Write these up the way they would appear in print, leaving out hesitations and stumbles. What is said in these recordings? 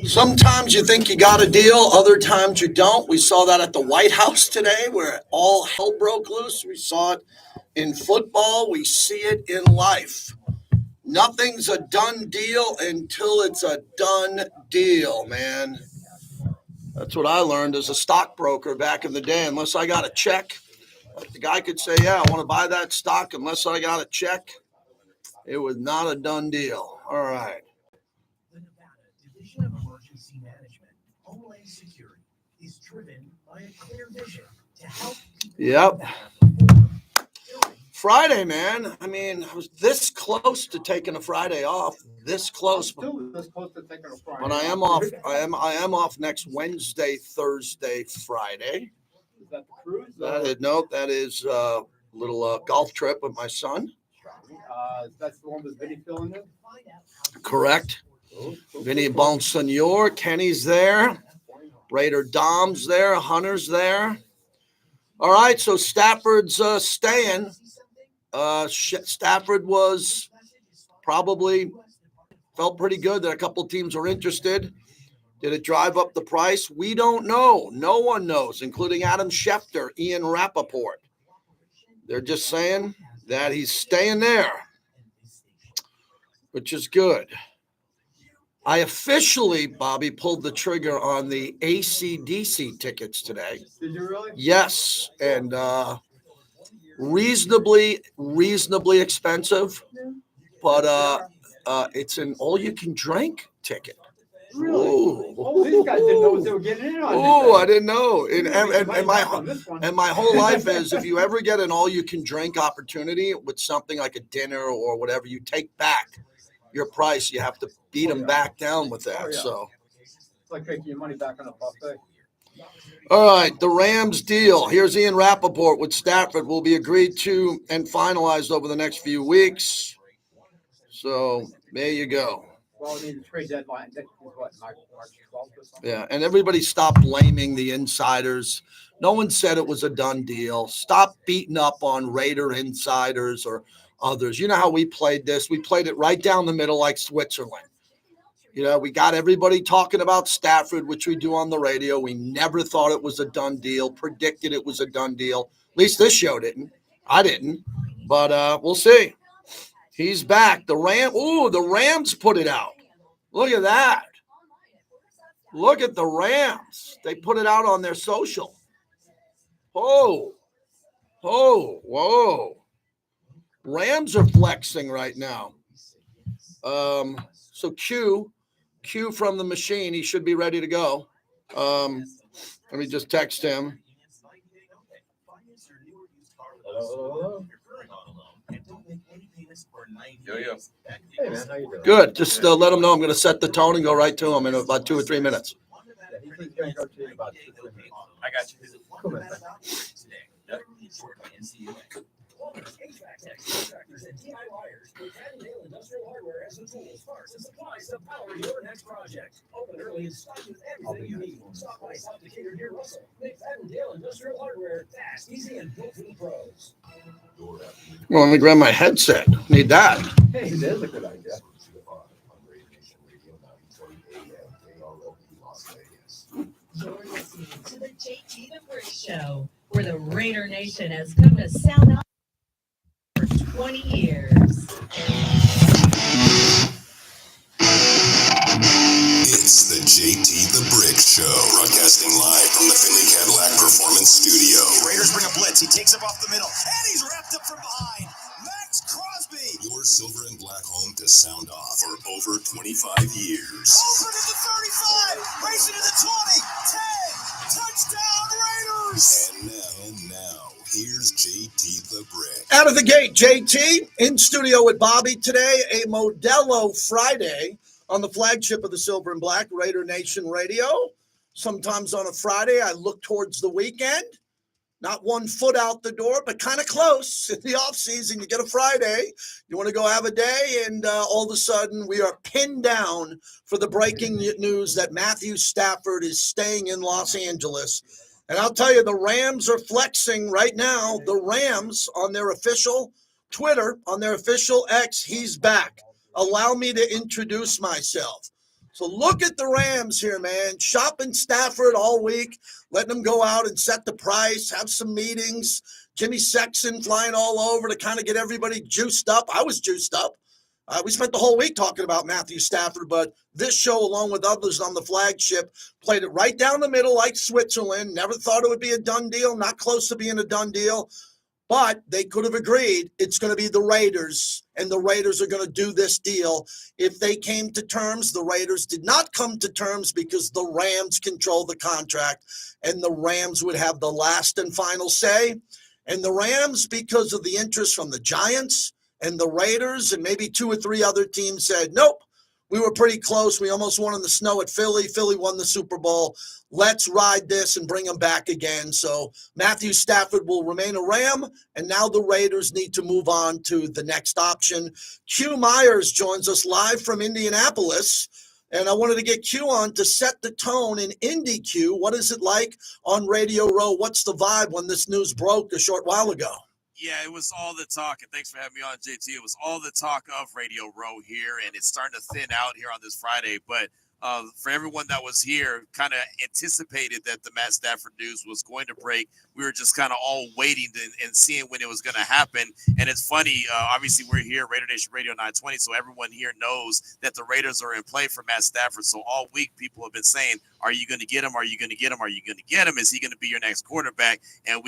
Sometimes you think you got a deal, other times you don't. We saw that at the White House today where all hell broke loose. We saw it in football, we see it in life. Nothing's a done deal until it's a done deal, man. That's what I learned as a stockbroker back in the day. Unless I got a check, the guy could say, "Yeah, I want to buy that stock." Unless I got a check, it was not a done deal. All right. The Nevada Division of Emergency Management, Homeland Security, is driven by a clear vision to help people. Yep. Friday, man. I mean, I was this close to taking a Friday off. This close. Still this close to taking a Friday. But I am off. I am off next Wednesday, Thursday, Friday. Is that the cruise? That is a little golf trip with my son. That's the one with Vinny filling it? Correct. Vinny Bonsignor, Kenny's there. Raider Dom's there. Hunter's there. All right, so Stafford's staying. Stafford was probably felt pretty good that a couple teams were interested. Did it drive up the price? We don't know. No one knows, including Adam Schefter, Ian Rappaport. They're just saying that he's staying there, which is good. I officially, Bobby, pulled the trigger on the AC/DC tickets today. Did you really? Yes, and reasonably expensive, but it's an all-you-can-drink ticket. Really? Ooh. Oh, these guys didn't know what they were getting in on. Oh, I didn't know. And my whole life is, if you ever get an all-you-can-drink opportunity with something like a dinner or whatever, you take back your price. You have to beat them back down with that. Oh, yeah. So It's like taking your money back on a buffet. all right, the Rams deal. Here's Ian Rappaport with Stafford will be agreed to and finalized over the next few weeks. So there you go. Well, I mean, the trade deadline is what, March 12th or something? Yeah, and everybody stopped blaming the insiders. No one said it was a done deal. Stop beating up on Raider insiders or others. You know how we played this? We played it right down the middle like Switzerland. You know, we got everybody talking about Stafford, which we do on the radio. We never thought it was a done deal, predicted it was a done deal. At least this show didn't. I didn't. But we'll see. He's back. The Rams put it out. Look at that. Look at the Rams. They put it out on their social. Oh, whoa. Rams are flexing right now. So Q from the machine, he should be ready to go. Let me just text him. Hello. Yo. Hey, man, how you doing? Good. Just let him know I'm going to set the tone and go right to him in about 2 or 3 minutes. Yeah, he's going to go to you in about 2 or 3 minutes. I got you. Cool, man. HVAC techs, contractors, and DIYers with Avondale Industrial Hardware as the tools, parts, and supplies to power your next project. Open early and stock with everything you need. Stop by South Decatur near Russell. Make Avondale Industrial Hardware fast, easy, and built for the pros. Well, let me grab my headset. Need that. Hey, there's a good idea. You're listening to the JT the Brick Show, where the Raider Nation has come to sound out for 20 years. It's the JT the Brick Show, broadcasting live from the Finley Cadillac Performance Studio. Raiders bring a blitz. He takes it off the middle, and he's wrapped up from behind. Max Crosby. Your silver and black home to sound off for over 25 years. Over to the 35, racing to the 20, 10, touchdown Raiders. And now, here's JT the Brick. Out of the gate, JT, in studio with Bobby today, a Modelo Friday on the flagship of the Silver and Black, Raider Nation Radio. Sometimes on a Friday, I look towards the weekend. Not 1 foot out the door, but kind of close. In the offseason, you get a Friday. You want to go have a day, and all of a sudden, we are pinned down for the breaking news that Matthew Stafford is staying in Los Angeles. And I'll tell you, the Rams are flexing right now. The Rams, on their official Twitter, on their official X, he's back. Allow me to introduce myself. So look at the Rams here, man. Shopping Stafford all week, letting them go out and set the price, have some meetings. Jimmy Sexton flying all over to kind of get everybody juiced up. I was juiced up. We spent the whole week talking about Matthew Stafford, but this show, along with others on the flagship, played it right down the middle like Switzerland. Never thought it would be a done deal, not close to being a done deal. But they could have agreed it's going to be the Raiders, and the Raiders are going to do this deal. If they came to terms, the Raiders did not come to terms because the Rams control the contract, and the Rams would have the last and final say. And the Rams, because of the interest from the Giants and the Raiders and maybe 2 or 3 other teams, said, nope, we were pretty close. We almost won in the snow at Philly. Philly won the Super Bowl. Let's ride this and bring them back again. So Matthew Stafford will remain a Ram, and now the Raiders need to move on to the next option. Q Myers joins us live from Indianapolis, and I wanted to get Q on to set the tone in Indy. Q, what is it like on Radio Row? What's the vibe when this news broke a short while ago? Yeah, it was all the talk, and thanks for having me on, JT. It was all the talk of Radio Row here, and it's starting to thin out here on this Friday. But for everyone that was here, kind of anticipated that the Matt Stafford news was going to break. We were just kind of all waiting and seeing when it was going to happen. And it's funny, obviously we're here, Raider Nation Radio 920, so everyone here knows that the Raiders are in play for Matt Stafford. So all week people have been saying, are you going to get him? Are you going to get him? Are you going to get him? Is he going to be your next quarterback? And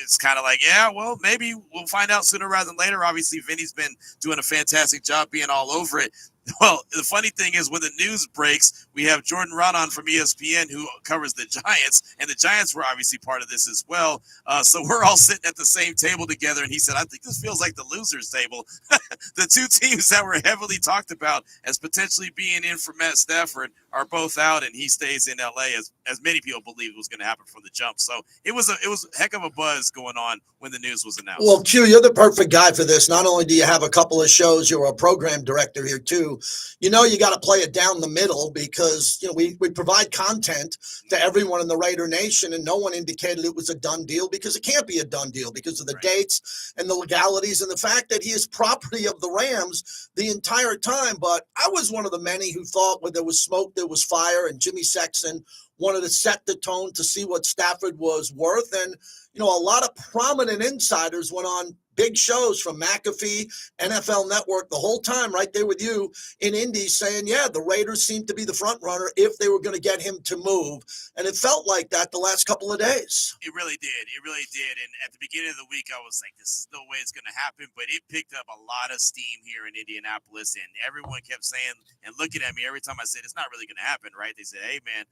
it's kind of like, yeah, well, maybe we'll find out sooner rather than later. Obviously, Vinny's been doing a fantastic job being all over it. Well, the funny thing is when the news breaks, we have Jordan Rodon from ESPN who covers the Giants, and the Giants were obviously part of this as well. So we're all sitting at the same table together, and he said, I think this feels like the losers table. The 2 teams that were heavily talked about as potentially being in for Matt Stafford are both out, and he stays in LA as many people believed was going to happen from the jump. So it was a heck of a buzz going on when the news was announced. Well, Q, you're the perfect guy for this. Not only do you have a couple of shows, you're a program director here too. You got to play it down the middle because, we provide content to everyone in the Raider Nation, and no one indicated it was a done deal because it can't be a done deal because of the dates and the legalities and the fact that he is property of the Rams the entire time. But I was one of the many who thought when there was smoke, there was fire, and Jimmy Sexton wanted to set the tone to see what Stafford was worth. And, a lot of prominent insiders went on big shows from McAfee, NFL Network, the whole time right there with you in Indy saying, yeah, the Raiders seemed to be the front runner if they were going to get him to move. And it felt like that the last couple of days. It really did. It really did. And at the beginning of the week, I was like, this is no way it's going to happen. But it picked up a lot of steam here in Indianapolis. And everyone kept saying and looking at me every time I said, it's not really going to happen, right? They said, hey, man,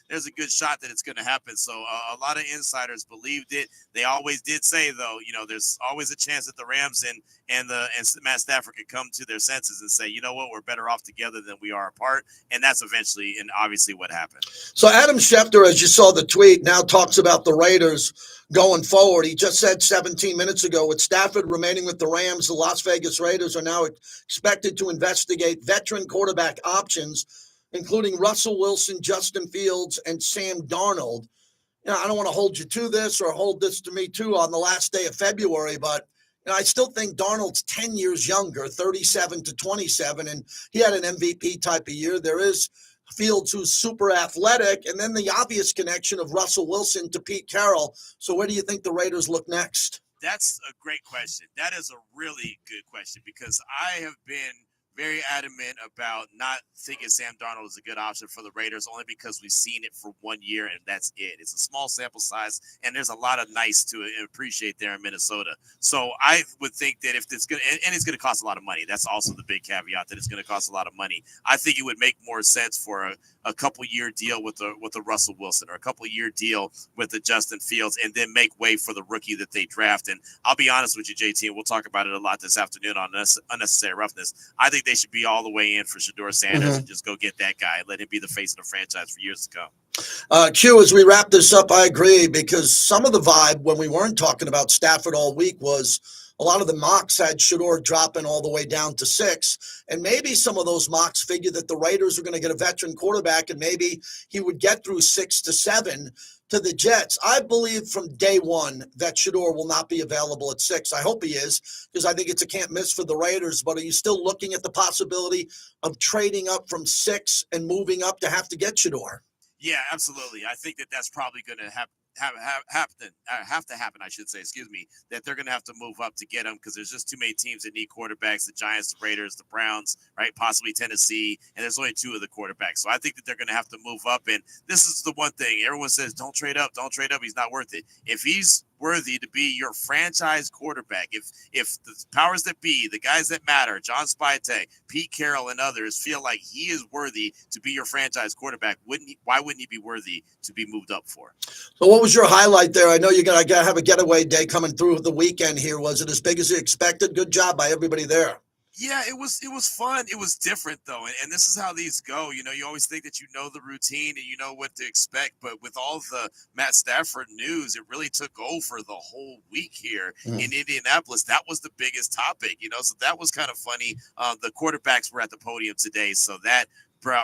there's a good shot that it's going to happen. So a lot of insiders believed it. They always did say, though, there's always a chance that the Rams and Matt Stafford could come to their senses and say, you know what, we're better off together than we are apart. And that's eventually and obviously what happened. So Adam Schefter, as you saw the tweet, now talks about the Raiders going forward. He just said 17 minutes ago, with Stafford remaining with the Rams, the Las Vegas Raiders are now expected to investigate veteran quarterback options, including Russell Wilson, Justin Fields, and Sam Darnold. I don't want to hold you to this or hold this to me too on the last day of February, but I still think Darnold's 10 years younger, 37 to 27, and he had an MVP type of year. There is Fields, who's super athletic, and then the obvious connection of Russell Wilson to Pete Carroll. So where do you think the Raiders look next? That's a great question. That is a really good question because I have been very adamant about not thinking Sam Darnold is a good option for the Raiders, only because we've seen it for 1 year and that's it. It's a small sample size, and there's a lot of nice to appreciate there in Minnesota. So I would think that if it's going to, and it's going to cost a lot of money. That's also the big caveat, that it's going to cost a lot of money. I think it would make more sense for a couple-year deal with the Russell Wilson or a couple-year deal with the Justin Fields, and then make way for the rookie that they draft. And I'll be honest with you, JT, and we'll talk about it a lot this afternoon on Unnecessary Roughness. I think they should be all the way in for Shedeur Sanders and just go get that guy and let him be the face of the franchise for years to come. Q, as we wrap this up, I agree, because some of the vibe when we weren't talking about Stafford all week was a lot of the mocks had Shador dropping all the way down to 6. And maybe some of those mocks figured that the Raiders were going to get a veteran quarterback and maybe he would get through 6 to 7 to the Jets. I believe from day one that Shador will not be available at 6. I hope he is, because I think it's a can't miss for the Raiders. But are you still looking at the possibility of trading up from 6 and moving up to have to get Shador? Yeah, absolutely. I think that that's probably going to have to happen, I should say, that they're going to have to move up to get him, because there's just too many teams that need quarterbacks, the Giants, the Raiders, the Browns, right? Possibly Tennessee, and there's only 2 of the quarterbacks. So I think that they're going to have to move up, and this is the one thing. Everyone says, don't trade up, he's not worth it. If he's worthy to be your franchise quarterback, if the powers that be, the guys that matter, John Spivey, Pete Carroll, and others feel like he is worthy to be your franchise quarterback, why wouldn't he be worthy to be moved up for? So what was your highlight there? I know you're going to have a getaway day coming through the weekend here. Was it as big as you expected? Good job by everybody there. Yeah, it was fun. It was different, though. And this is how these go. You know, you always think that you know the routine and you know what to expect. But with all the Matt Stafford news, it really took over the whole week here in Indianapolis. That was the biggest topic, so that was kind of funny. The quarterbacks were at the podium today, so that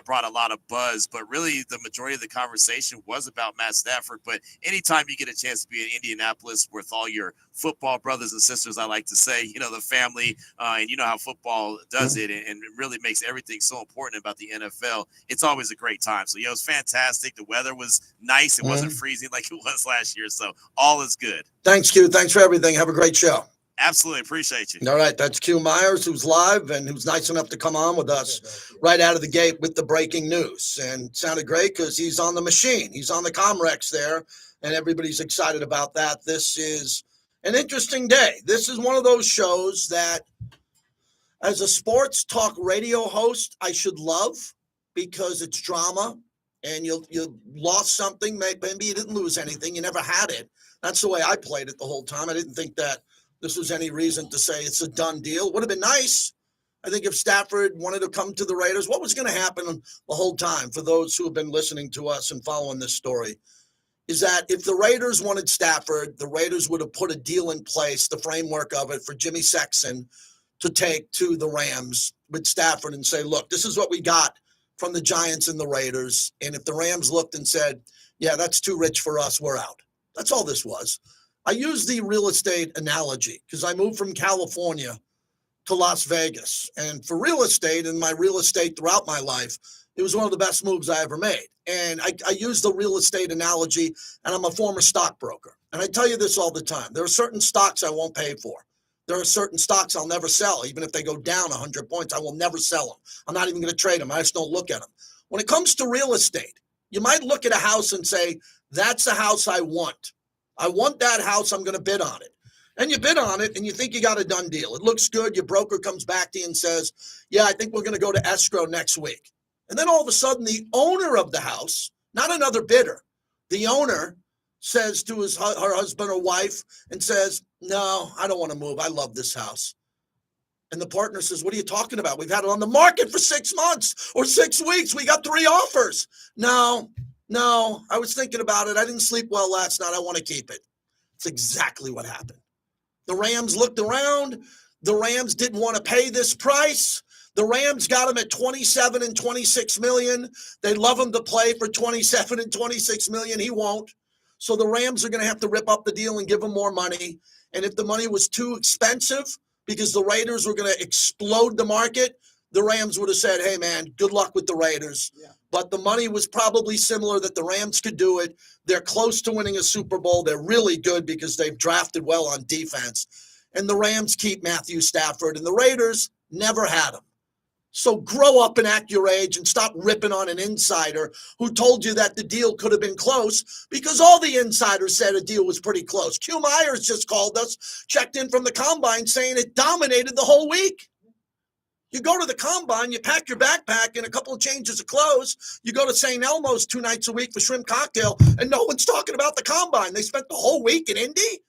brought a lot of buzz, but really the majority of the conversation was about Matt Stafford. But anytime you get a chance to be in Indianapolis with all your football brothers and sisters, I like to say, the family, and you know how football does it, and it really makes everything so important about the NFL. It's always a great time. So, it was fantastic. The weather was nice. It wasn't freezing like it was last year. So all is good. Thanks, Q. Thanks for everything. Have a great show. Absolutely. Appreciate you. All right. That's Q Myers, who's live and who's nice enough to come on with us right out of the gate with the breaking news. And sounded great because he's on the machine. He's on the Comrex there, and everybody's excited about that. This is an interesting day. This is one of those shows that, as a sports talk radio host, I should love, because it's drama, and you lost something. Maybe you didn't lose anything. You never had it. That's the way I played it the whole time. I didn't think that this was any reason to say it's a done deal. Would have been nice, I think, if Stafford wanted to come to the Raiders. What was going to happen the whole time, for those who have been listening to us and following this story, is that if the Raiders wanted Stafford, the Raiders would have put a deal in place, the framework of it, for Jimmy Sexton to take to the Rams with Stafford and say, look, this is what we got from the Giants and the Raiders. And if the Rams looked and said, yeah, that's too rich for us, we're out. That's all this was. I use the real estate analogy because I moved from California to Las Vegas. And for real estate, and my real estate throughout my life, it was one of the best moves I ever made. And I use the real estate analogy, and I'm a former stockbroker. And I tell you this all the time. There are certain stocks I won't pay for. There are certain stocks I'll never sell. Even if they go down 100 points, I will never sell them. I'm not even going to trade them. I just don't look at them. When it comes to real estate, you might look at a house and say, that's a house I want. I want that house. I'm going to bid on it. And you bid on it and you think you got a done deal. It looks good. Your broker comes back to you and says, yeah, I think we're going to go to escrow next week. And then all of a sudden, the owner of the house, not another bidder, the owner says to her husband or wife and says, no, I don't want to move. I love this house. And the partner says, what are you talking about? We've had it on the market for 6 months or 6 weeks. We got 3 offers. No, I was thinking about it. I didn't sleep well last night. I want to keep it. It's exactly what happened. The Rams looked around. The Rams didn't want to pay this price. The Rams got him at 27 and 26 million. They love him to play for 27 and 26 million. He won't. So the Rams are going to have to rip up the deal and give him more money. And if the money was too expensive because the Raiders were going to explode the market, the Rams would have said, hey, man, good luck with the Raiders. Yeah. But the money was probably similar that the Rams could do it. They're close to winning a Super Bowl. They're really good because they've drafted well on defense. And the Rams keep Matthew Stafford, and the Raiders never had him. So grow up and act your age and stop ripping on an insider who told you that the deal could have been close, because all the insiders said a deal was pretty close. Q Myers just called us, checked in from the Combine, saying it dominated the whole week. You go to the Combine, you pack your backpack and a couple of changes of clothes. You go to St. Elmo's 2 nights a week for shrimp cocktail, and no one's talking about the Combine. They spent the whole week in Indy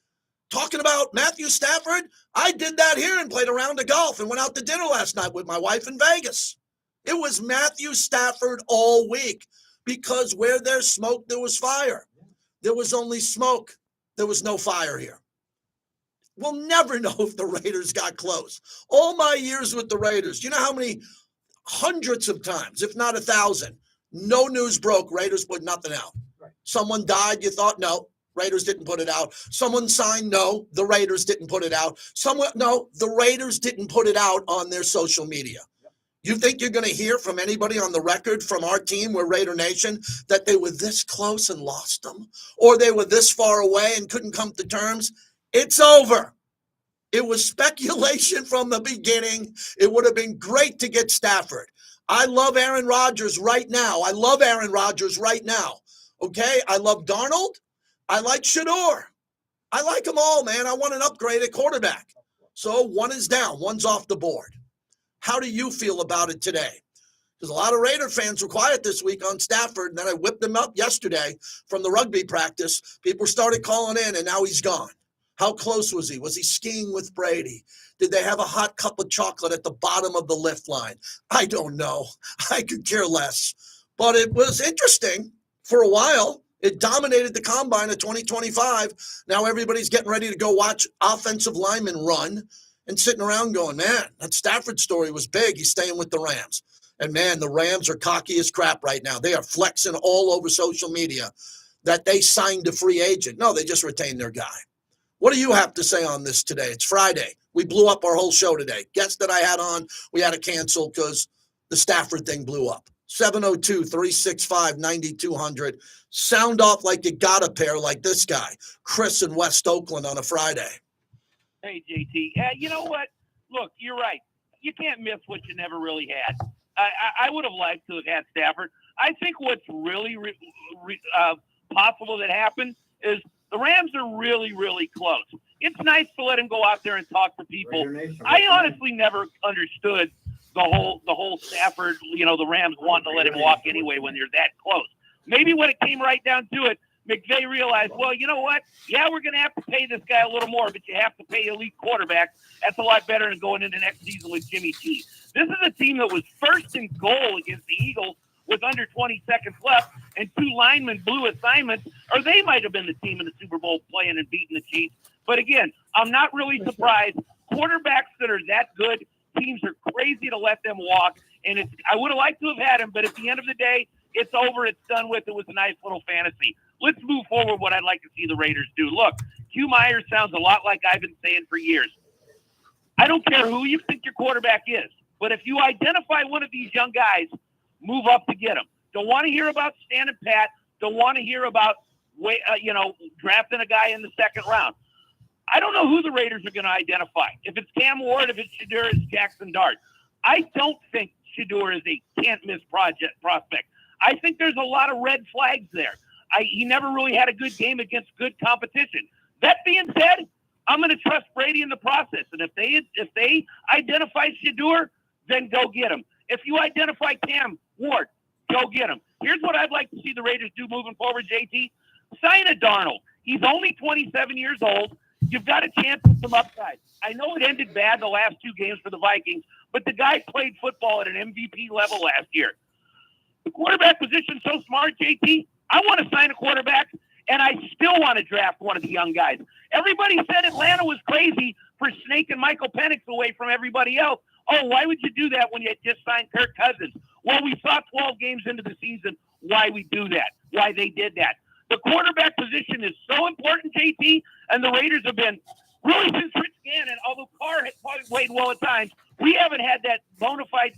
talking about Matthew Stafford. I did that here and played a round of golf and went out to dinner last night with my wife in Vegas. It was Matthew Stafford all week, because where there's smoke, there was fire. There was only smoke. There was no fire here. We'll never know if the Raiders got close. All my years with the Raiders, you know how many hundreds of times, if not 1,000, no news broke, Raiders put nothing out. Right. Someone died, you thought, no, Raiders didn't put it out. Someone signed, no, the Raiders didn't put it out. No, the Raiders didn't put it out on their social media. You think you're going to hear from anybody on the record from our team, we're Raider Nation, that they were this close and lost them, or they were this far away and couldn't come to terms? It's over. It was speculation from the beginning. It would have been great to get Stafford. I love Aaron Rodgers right now. I love Aaron Rodgers right now. Okay? I love Darnold. I like Shador. I like them all, man. I want an upgrade at quarterback. So one is down. One's off the board. How do you feel about it today? Because a lot of Raider fans were quiet this week on Stafford, and then I whipped them up yesterday from the rugby practice. People started calling in, and now he's gone. How close was he? Was he skiing with Brady? Did they have a hot cup of chocolate at the bottom of the lift line? I don't know. I could care less. But it was interesting for a while. It dominated the combine of 2025. Now everybody's getting ready to go watch offensive linemen run and sitting around going, man, that Stafford story was big. He's staying with the Rams. And, man, the Rams are cocky as crap right now. They are flexing all over social media that they signed a free agent. No, they just retained their guy. What do you have to say on this today? It's Friday. We blew up our whole show today. Guests that I had on, we had to cancel because the Stafford thing blew up. 702-365-9200. Sound off like you got a pair like this guy, Chris in West Oakland on a Friday. Hey, JT. You know what? Look, you're right. You can't miss what you never really had. I would have liked to have had Stafford. I think what's really possible that happened is the Rams are really, really close. It's nice to let him go out there and talk to people. I honestly never understood the whole Stafford, the Rams wanting to let him walk anyway when you're that close. Maybe when it came right down to it, McVay realized, well, you know what? Yeah, we're going to have to pay this guy a little more, but you have to pay elite quarterback. That's a lot better than going into next season with Jimmy G. This is a team that was first in goal against the Eagles with under 20 seconds left, and 2 linemen blew assignments, or they might have been the team in the Super Bowl playing and beating the Chiefs. But again, I'm not really surprised. Quarterbacks that are that good, teams are crazy to let them walk, and I would have liked to have had him, but at the end of the day, it's over. It's done with. It was a nice little fantasy. Let's move forward what I'd like to see the Raiders do. Look, Hugh Myers sounds a lot like I've been saying for years. I don't care who you think your quarterback is, but if you identify one of these young guys, move up to get him. Don't want to hear about standing pat. Don't want to hear about drafting a guy in the second round. I don't know who the Raiders are going to identify. If it's Cam Ward, if it's Shador, it's Jackson Dart. I don't think Shador is a can't-miss prospect. I think there's a lot of red flags there. He never really had a good game against good competition. That being said, I'm going to trust Brady in the process. And if they identify Shador, then go get him. If you identify Cam Ward, go get him. Here's what I'd like to see the Raiders do moving forward, JT. Sign a Darnold. He's only 27 years old. You've got a chance with some upside. I know it ended bad the last 2 games for the Vikings, but the guy played football at an MVP level last year. The quarterback position's so smart, JT. I want to sign a quarterback, and I still want to draft one of the young guys. Everybody said Atlanta was crazy for snaking Michael Penix away from everybody else. Oh, why would you do that when you had just signed Kirk Cousins? Well, we saw 12 games into the season why we do that, why they did that. The quarterback position is so important, JT, and the Raiders have been really since Rich Gannon, although Carr had played well at times, we haven't had that bona fide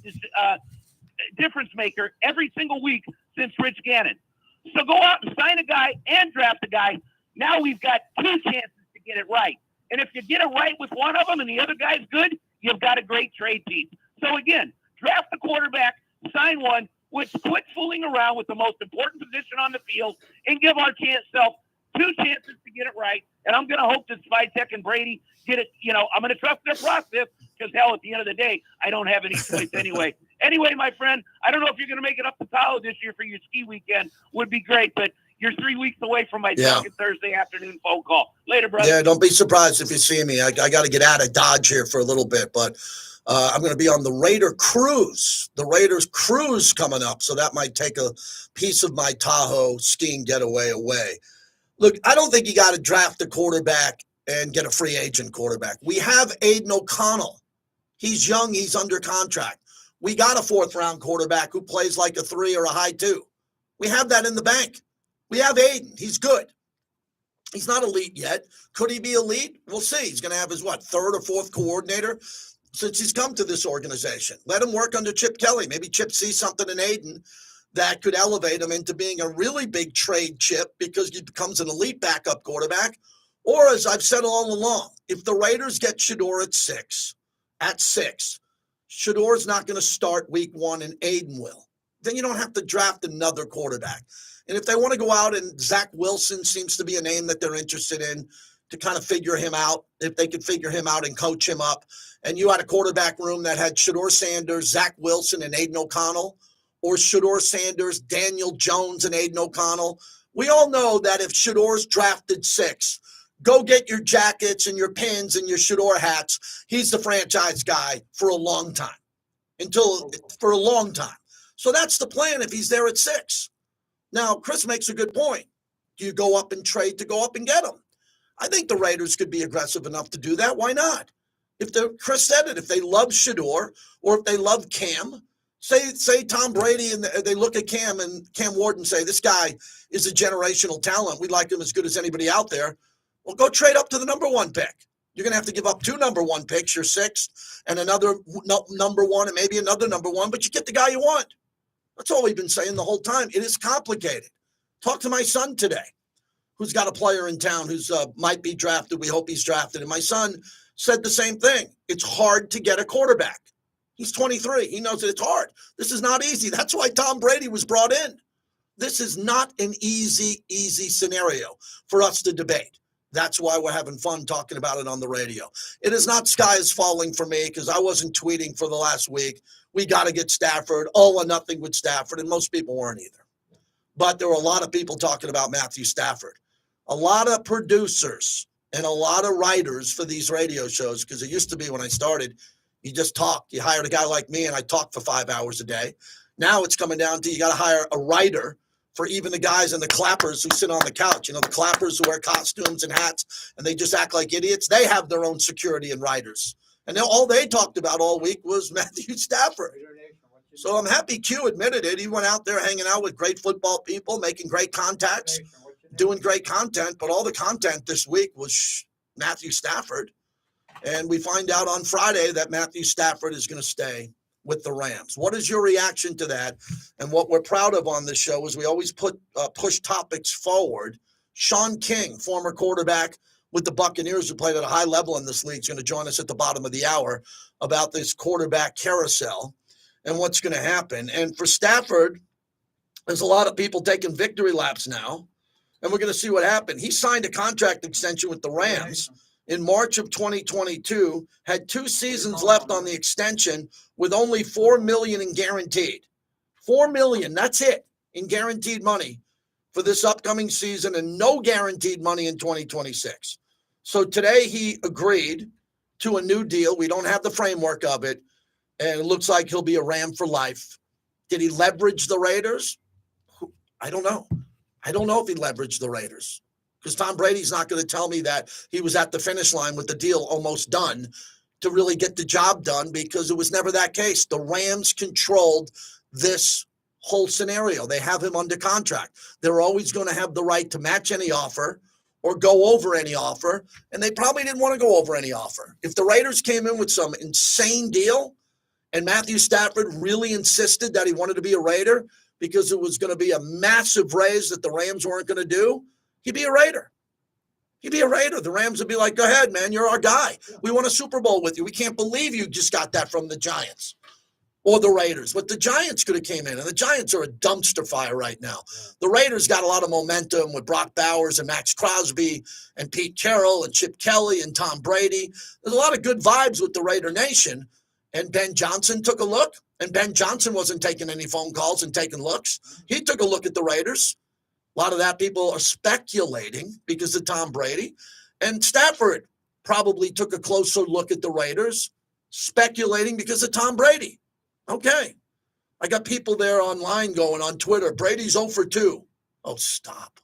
difference maker every single week since Rich Gannon. So go out and sign a guy and draft a guy. Now we've got 2 chances to get it right. And if you get it right with one of them and the other guy's good, you've got a great trade piece. So again, draft the quarterback, sign one, which quit fooling around with the most important position on the field and give our self 2 chances to get it right. And I'm going to hope that Spytek and Brady get it. I'm going to trust their process because, hell, at the end of the day, I don't have any choice anyway. Anyway, my friend, I don't know if you're going to make it up to Tahoe this year for your ski weekend. Would be great, but you're 3 weeks away from my second Thursday afternoon phone call. Later, brother. Yeah, don't be surprised if you see me. I got to get out of Dodge here for a little bit, but I'm going to be on the Raider cruise. The Raiders cruise coming up, so that might take a piece of my Tahoe skiing getaway away. Look, I don't think you got to draft a quarterback and get a free agent quarterback. We have Aiden O'Connell. He's young. He's under contract. We got a 4th-round quarterback who plays like a 3 or a high 2. We have that in the bank. We have Aiden. He's good. He's not elite yet. Could he be elite? We'll see. He's going to have his, 3rd or 4th coordinator since he's come to this organization. Let him work under Chip Kelly. Maybe Chip sees something in Aiden that could elevate him into being a really big trade chip because he becomes an elite backup quarterback. Or, as I've said all along, if the Raiders get Shedeur at 6, Shedor's not going to start week 1 and Aiden will. Then you don't have to draft another quarterback. And if they want to go out, and Zach Wilson seems to be a name that they're interested in to kind of figure him out, if they could figure him out and coach him up, and you had a quarterback room that had Shedeur Sanders, Zach Wilson, and Aiden O'Connell, or Shedeur Sanders, Daniel Jones, and Aiden O'Connell, we all know that if Shedeur's drafted 6, go get your jackets and your pins and your Shedeur hats. He's the franchise guy for a long time. So that's the plan if he's there at 6. Now, Chris makes a good point. Do you go up and trade to go up and get him? I think the Raiders could be aggressive enough to do that. Why not? Chris said it, if they love Shedeur or if they love Cam, say Tom Brady and they look at Cam and Cam Ward and say, this guy is a generational talent. We like him as good as anybody out there. Well, go trade up to the number 1 pick. You're going to have to give up 2 number 1 picks, your 6th, and another number 1 and maybe another number 1, but you get the guy you want. That's all we've been saying the whole time. It is complicated. Talk to my son today, who's got a player in town who's might be drafted. We hope he's drafted. And my son said the same thing. It's hard to get a quarterback. He's 23. He knows that it's hard. This is not easy. That's why Tom Brady was brought in. This is not an easy scenario for us to debate. That's why we're having fun talking about it on the radio. It is not sky is falling for me because I wasn't tweeting for the last week. We got to get Stafford, all or nothing with Stafford, and most people weren't either. But there were a lot of people talking about Matthew Stafford. A lot of producers and a lot of writers for these radio shows, because it used to be when I started, you just talk. You hired a guy like me, and I talk for 5 hours a day. Now it's coming down to you got to hire a writer for even the guys and the clappers who sit on the couch. You know, the clappers who wear costumes and hats, and they just act like idiots. They have their own security and writers. And all they talked about all week was Matthew Stafford. So I'm happy Q admitted it. He went out there hanging out with great football people, making great contacts, doing great content. But all the content this week was Matthew Stafford. And we find out on Friday that Matthew Stafford is going to stay with the Rams. What is your reaction to that? And what we're proud of on this show is we always push topics forward. Sean King, former quarterback with the Buccaneers who played at a high level in this league, is going to join us at the bottom of the hour about this quarterback carousel and what's going to happen. And for Stafford, there's a lot of people taking victory laps now, and we're going to see what happened. He signed a contract extension with the Rams in March of 2022, had 2 seasons left on the extension with only $4 million in guaranteed. $4 million, that's it, in guaranteed money for this upcoming season, and no guaranteed money in 2026. So today he agreed to a new deal. We don't have the framework of it, and it looks like he'll be a Ram for life. Did he leverage the Raiders? I don't know. I don't know if he leveraged the Raiders, because Tom Brady's not going to tell me that he was at the finish line with the deal almost done to really get the job done, because it was never that case. The Rams controlled this whole scenario. They have him under contract. They're always going to have the right to match any offer or go over any offer, and they probably didn't want to go over any offer. If the Raiders came in with some insane deal and Matthew Stafford really insisted that he wanted to be a Raider because it was going to be a massive raise that the Rams weren't going to do, he'd be a Raider. He'd be a Raider. The Rams would be like, go ahead, man, you're our guy. We won a Super Bowl with you. We can't believe you just got that from the Giants or the Raiders. But the Giants could have came in, and the Giants are a dumpster fire right now. The Raiders got a lot of momentum with Brock Bowers and Max Crosby and Pete Carroll and Chip Kelly and Tom Brady. There's a lot of good vibes with the Raider Nation. And Ben Johnson took a look, and Ben Johnson wasn't taking any phone calls and taking looks. He took a look at the Raiders. A lot of that people are speculating because of Tom Brady. And Stafford probably took a closer look at the Raiders, speculating because of Tom Brady. Okay. I got people there online going on Twitter, Brady's 0 for 2. Oh, stop.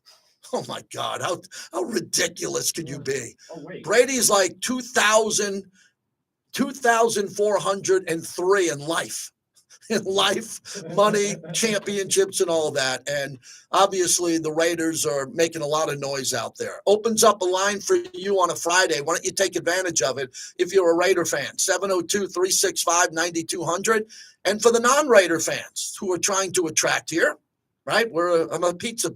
Oh my God, how ridiculous can you be? Oh, wait. Brady's like 2,403 in life. In life, money, championships, and all that. And obviously, the Raiders are making a lot of noise out there. Opens up a line for you on a Friday. Why don't you take advantage of it if you're a Raider fan? 702-365-9200. And for the non-Raider fans who are trying to attract here, right? I'm a pizza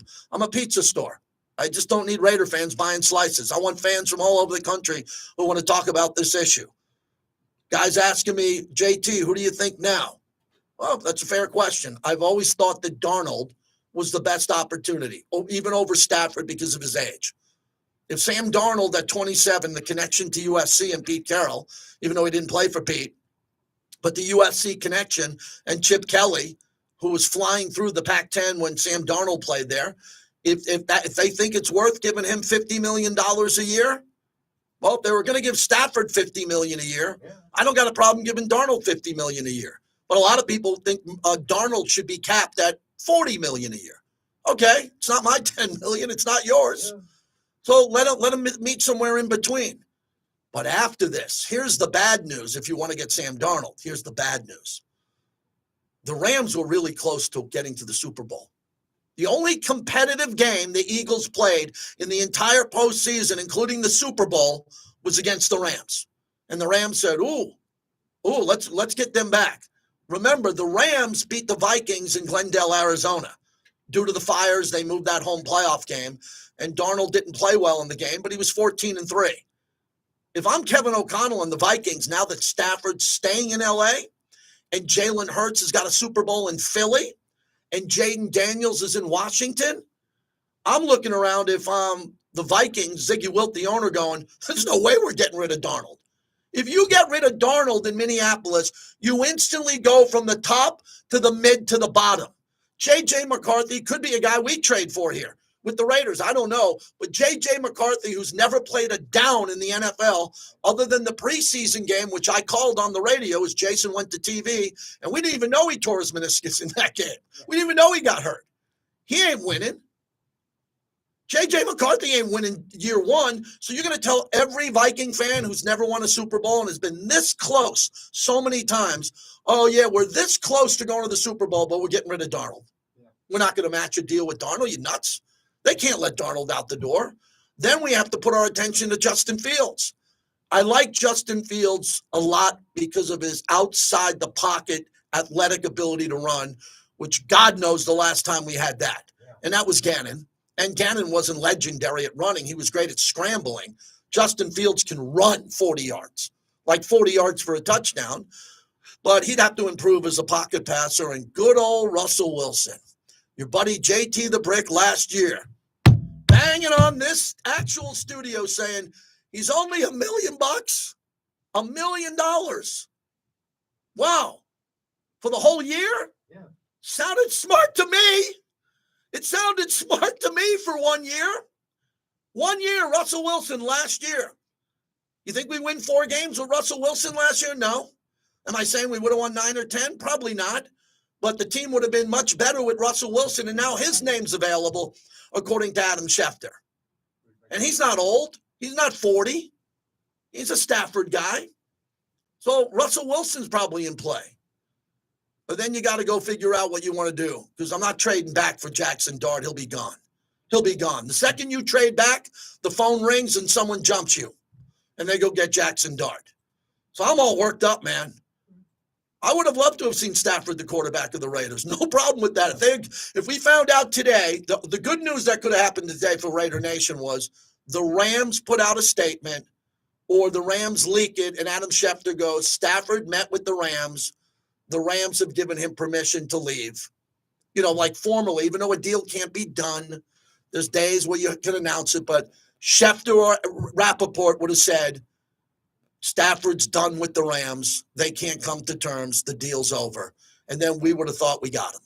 store. I just don't need Raider fans buying slices. I want fans from all over the country who want to talk about this issue. Guys asking me, JT, who do you think now? Well, that's a fair question. I've always thought that Darnold was the best opportunity, even over Stafford because of his age. If Sam Darnold at 27, the connection to USC and Pete Carroll, even though he didn't play for Pete, but the USC connection and Chip Kelly, who was flying through the Pac-10 when Sam Darnold played there, if they think it's worth giving him $50 million a year, well, if they were going to give Stafford $50 million a year, I don't got a problem giving Darnold $50 million a year. But a lot of people think Darnold should be capped at $40 million a year. Okay, it's not my $10 million, it's not yours. Yeah. So let him meet somewhere in between. But after this, here's the bad news. If you want to get Sam Darnold, here's the bad news. The Rams were really close to getting to the Super Bowl. The only competitive game the Eagles played in the entire postseason, including the Super Bowl, was against the Rams. And the Rams said, let's get them back. Remember, the Rams beat the Vikings in Glendale, Arizona. Due to the fires, they moved that home playoff game, and Darnold didn't play well in the game, but he was 14-3. If I'm Kevin O'Connell and the Vikings, now that Stafford's staying in L.A., and Jalen Hurts has got a Super Bowl in Philly, and Jaden Daniels is in Washington, I'm looking around if the Vikings, Ziggy Wilt, the owner, going, there's no way we're getting rid of Darnold. If you get rid of Darnold in Minneapolis, you instantly go from the top to the mid to the bottom. J.J. McCarthy could be a guy we trade for here with the Raiders. I don't know. But J.J. McCarthy, who's never played a down in the NFL other than the preseason game, which I called on the radio as Jason went to TV, and we didn't even know he tore his meniscus in that game. We didn't even know he got hurt. He ain't winning. J.J. McCarthy ain't winning year one, so you're going to tell every Viking fan who's never won a Super Bowl and has been this close so many times, oh, yeah, we're this close to going to the Super Bowl, but we're getting rid of Darnold. Yeah. We're not going to match a deal with Darnold. You nuts? They can't let Darnold out the door. Then we have to put our attention to Justin Fields. I like Justin Fields a lot because of his outside-the-pocket athletic ability to run, which God knows the last time we had that. Yeah. And that was Gannon. And Gannon wasn't legendary at running. He was great at scrambling. Justin Fields can run 40 yards, like 40 yards for a touchdown. But he'd have to improve as a pocket passer. And good old Russell Wilson, your buddy JT the Brick last year, banging on this actual studio saying he's only $1 million. $1 million. Wow. For the whole year? Yeah. Sounded smart to me. It sounded smart to me for 1 year. 1 year, Russell Wilson last year. You think we win 4 games with Russell Wilson last year? No. Am I saying we would have won 9 or 10? Probably not. But the team would have been much better with Russell Wilson, and now his name's available, according to Adam Schefter. And he's not old. He's not 40. He's a Stafford guy. So Russell Wilson's probably in play. But then you got to go figure out what you want to do, because I'm not trading back for Jackson Dart. He'll be gone. He'll be gone. The second you trade back, the phone rings and someone jumps you, and they go get Jackson Dart. So I'm all worked up, man. I would have loved to have seen Stafford, the quarterback of the Raiders. No problem with that. If we found out today, the good news that could have happened today for Raider Nation was the Rams put out a statement, or the Rams leak it, and Adam Schefter goes, Stafford met with the Rams. The Rams have given him permission to leave. Like formally, even though a deal can't be done, there's days where you can announce it, but Schefter or Rappaport would have said, Stafford's done with the Rams. They can't come to terms. The deal's over. And then we would have thought we got him.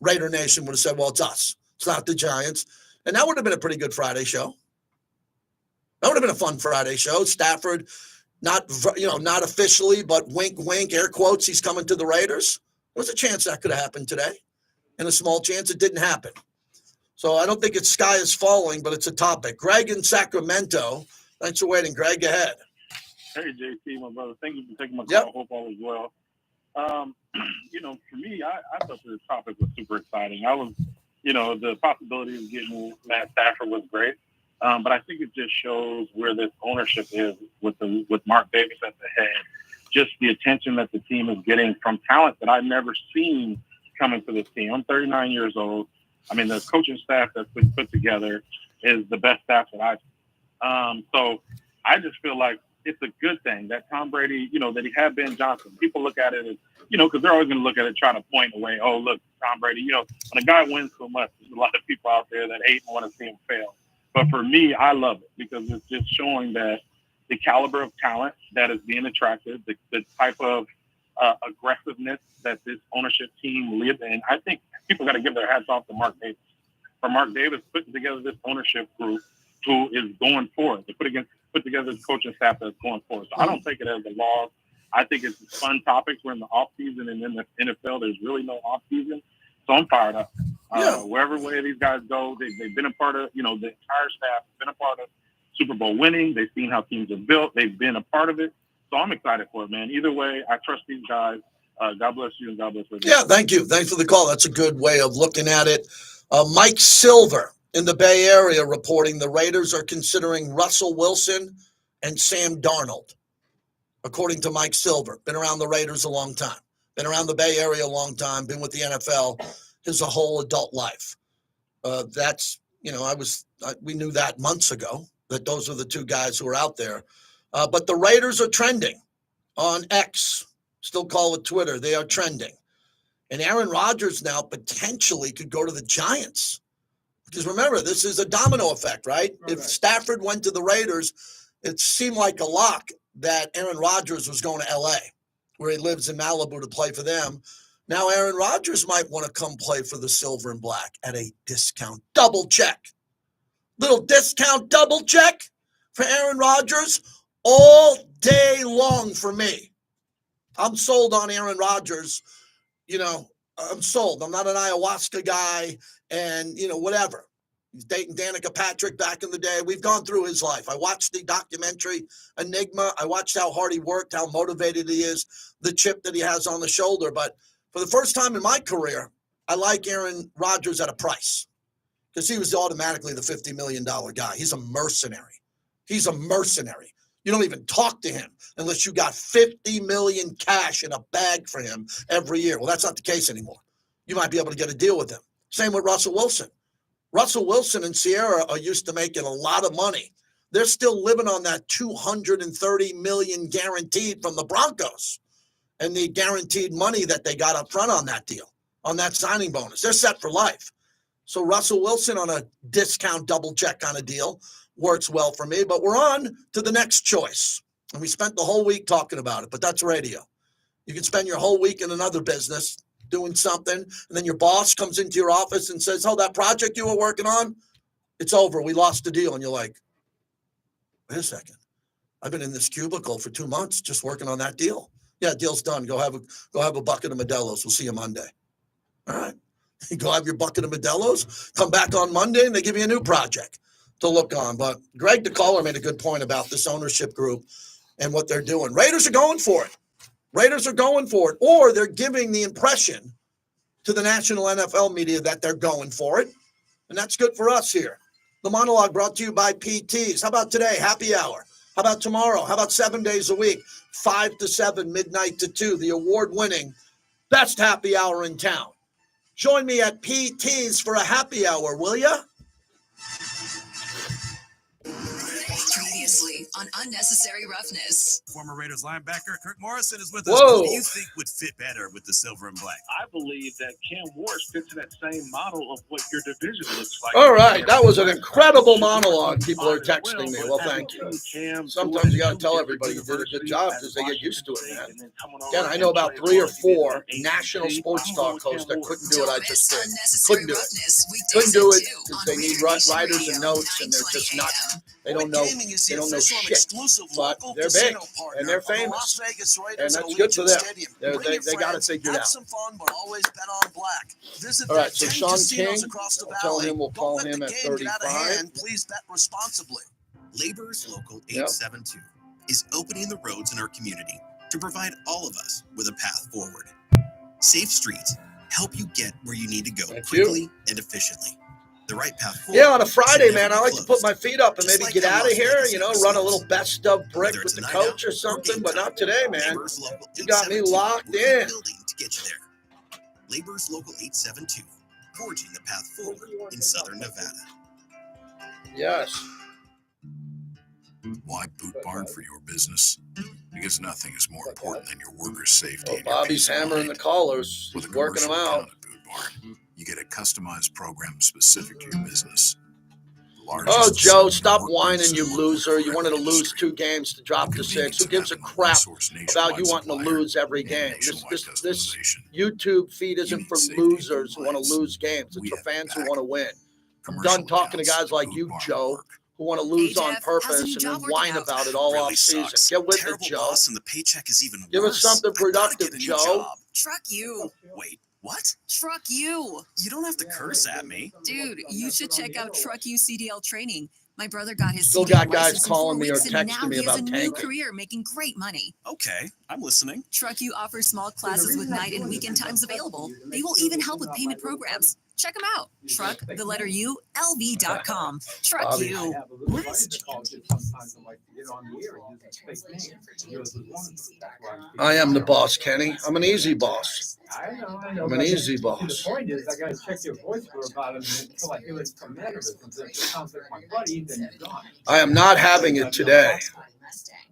Raider Nation would have said, well, it's us. It's not the Giants. And that would have been a pretty good Friday show. That would have been a fun Friday show. Stafford, not officially, but wink, wink, air quotes, he's coming to the Raiders. There was a chance that could have happened today, and a small chance it didn't happen. So I don't think it's sky is falling, but it's a topic. Greg in Sacramento. Thanks for waiting, Greg. Go ahead. Hey, JT, my brother. Thank you for taking my call. Yep. Hope all is well. For me, I thought this topic was super exciting. I was, the possibility of getting Matt Stafford was great. But I think it just shows where this ownership is with Mark Davis at the head. Just the attention that the team is getting from talent that I've never seen coming to this team. I'm 39 years old. I mean, the coaching staff that's been put together is the best staff that I've seen. So I just feel like it's a good thing that Tom Brady, that he had Ben Johnson. People look at it as, because they're always going to look at it trying to point away. Oh, look, Tom Brady, when a guy wins so much, there's a lot of people out there that hate and want to see him fail. But for me, I love it because it's just showing that the caliber of talent that is being attracted, the type of aggressiveness that this ownership team lives in. I think people got to give their hats off to Mark Davis. For Mark Davis putting together this ownership group who is going for it. They put together this coaching staff that's going for it. So I don't take it as a loss. I think it's fun topics. We're in the off season, and in the NFL, there's really no off season. So I'm fired up. Wherever way these guys go, they've been a part of, the entire staff has been a part of Super Bowl winning. They've seen how teams are built. They've been a part of it. So I'm excited for it, man. Either way, I trust these guys. God bless you and God bless everybody. Yeah, thank you. Thanks for the call. That's a good way of looking at it. Mike Silver in the Bay Area reporting the Raiders are considering Russell Wilson and Sam Darnold, according to Mike Silver. Been around the Raiders a long time. Been around the Bay Area a long time. Been with the NFL his whole adult life. We knew that months ago, that those are the two guys who are out there. But the Raiders are trending on X, still call it Twitter. They are trending. And Aaron Rodgers now potentially could go to the Giants. Because remember, this is a domino effect, right? If Stafford went to the Raiders, it seemed like a lock that Aaron Rodgers was going to L.A., where he lives in Malibu, to play for them. Now Aaron Rodgers might want to come play for the Silver and Black at a discount double check. Little discount double check for Aaron Rodgers all day long for me. I'm sold on Aaron Rodgers. I'm sold. I'm not an ayahuasca guy and, whatever. He's dating Danica Patrick back in the day. We've gone through his life. I watched the documentary Enigma. I watched how hard he worked, how motivated he is, the chip that he has on the shoulder. But for the first time in my career, I like Aaron Rodgers at a price because he was automatically the $50 million guy. He's a mercenary. You don't even talk to him unless you got $50 million cash in a bag for him every year. Well, that's not the case anymore. You might be able to get a deal with him. Same with Russell Wilson. Russell Wilson and Sierra are used to making a lot of money. They're still living on that $230 million guaranteed from the Broncos and the guaranteed money that they got up front on that deal, on that signing bonus. They're set for life. So Russell Wilson on a discount double check kind of deal works well for me. But we're on to the next choice. And we spent the whole week talking about it, but that's radio. You can spend your whole week in another business doing something, and then your boss comes into your office and says, oh, that project you were working on, it's over. We lost the deal. And you're like, wait a second. I've been in this cubicle for 2 months just working on that deal. Yeah, deal's done. Go have a bucket of Modelo's. We'll see you Monday. All right. You go have your bucket of Modelo's, come back on Monday, and they give you a new project to look on. But Greg the caller made a good point about this ownership group and what they're doing. Raiders are going for it. Or they're giving the impression to the national NFL media that they're going for it. And that's good for us here. The monologue brought to you by PTs. How about today? Happy hour. How about tomorrow? How about 7 days a week? 5 to 7, midnight to 2, the award-winning best happy hour in town. Join me at PT's for a happy hour, will ya? Previously on Unnecessary Roughness. Former Raiders linebacker Kirk Morrison is with us. Whoa. Who do you think would fit better with the Silver and Black? I believe that Cam Ward fits in that same model of what your division looks like. All right. That was an incredible monologue. People are texting me. Well, thank you. Sometimes you got to tell everybody you did a good job because they get used to it, man. Again, I know about 3 or 4 national sports talk hosts that couldn't do what I just did. Couldn't do it because they need writers and notes, and they're just not. They don't know don't know official and shit, exclusive but local they're big casino partner and they're of the famous, Las Vegas and Raiders that's good for Allegiant them. Stadium. They Bring your got it friends, figured have out. some fun, but always bet on black. Visit All their right, so 10 Sean casinos King, across the I'm telling valley. him we'll Don't call let him the at game get out of 35. hand. Please bet responsibly. Laborers Local 872 is opening the roads in our community to provide all of us with a path forward. Safe streets help you get where you need to go quickly and efficiently. The right path forward. Yeah, on a Friday, should man, never I be like to put closed. my feet up and Just maybe like get how out of Las here, Vegas you know, Raiders run a fans. little best of brick Whether with it's the a night coach out or something, game but time, not today, man. Laborers Local You got me 872 locked will keep in. building to get you there. Laborers Local 872, forging the path forward in Southern Nevada. Yes. Why Boot Barn for your business? Because nothing is more important than your workers' safety Well, and your Bobby's peace of hammering the mind. callers. With He's a working them commercial out. account at Boot Barn, you get a customized program specific to your business. The Oh, largest Joe, assortment of stop work whining, boots you in the loser. You local wanted to lose industry. 2 games to drop to 6. Who Convenience of gives a having a crap one-source about nationwide you wanting to supplier lose every and game? This nationwide this customization. YouTube feed You isn't need for safety and losers who want to compliance. lose games. It's We for have fans your who want to win. I'm Commercial done talking to accounts guys like Boot you, Barn Joe, work. who want to lose Hey, on Jeff, how's the purpose new and job then whine working out? about it all Really off season. sucks. Get with it, Terrible Joe. boss, and the paycheck is even Give worse. us something I gotta productive, get a new Joe. job. Truck you. Wait, what? Truck you. You don't have to curse at me. Dude, you should check out Truck You CDL training. My brother got his Still CDL got guys license in calling 4 me or weeks, and texting now me he has a about new tanking. career making great money. Okay, I'm listening. Truck You offers small classes with night and weekend times available. They will even help with payment programs. Check them out. Truck, the letter U, LV.com. Truck Bobby. You. What is sometimes I like to get on the air and use a fake name. Yours is one of them. That's why I am the boss, Kenny. I'm an easy boss. I know. I'm an easy The boss. point is, I gotta check your voice for about a minute until I hear it from mannerisms. If it sounds like my buddy, then you're gone. I am not having it today.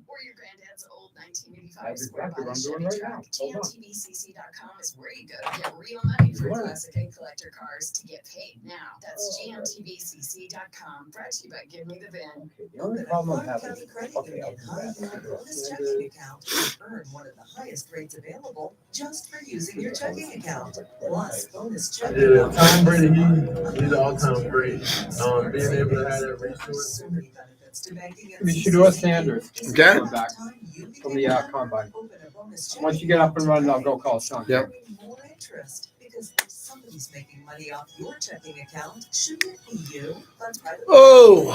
Or your granddad's old 1985 That's square exactly what body I'm doing Chevy right now. truck. Hold on. GMTVCC.com is where you go to get real money for Right. classic and collector cars to get paid now. That's GMTVCC.com. Brought to you by Give Me the VIN. The only problem I'm having. County credit Okay, union, I'll do high that. yield bonus checking account. Earn one of the highest rates available just for using your checking account. Plus, bonus checking. Yeah, Tom Brady, he's all-time great. Being able to have that resource. So many benefits to banking and Be Shador Sanders. Okay. Coming back from the combine. Once you get up and running, I'll go call Sean. Yep. More interest because if somebody's making money off your checking account, shouldn't it be you? Funds private. Oh,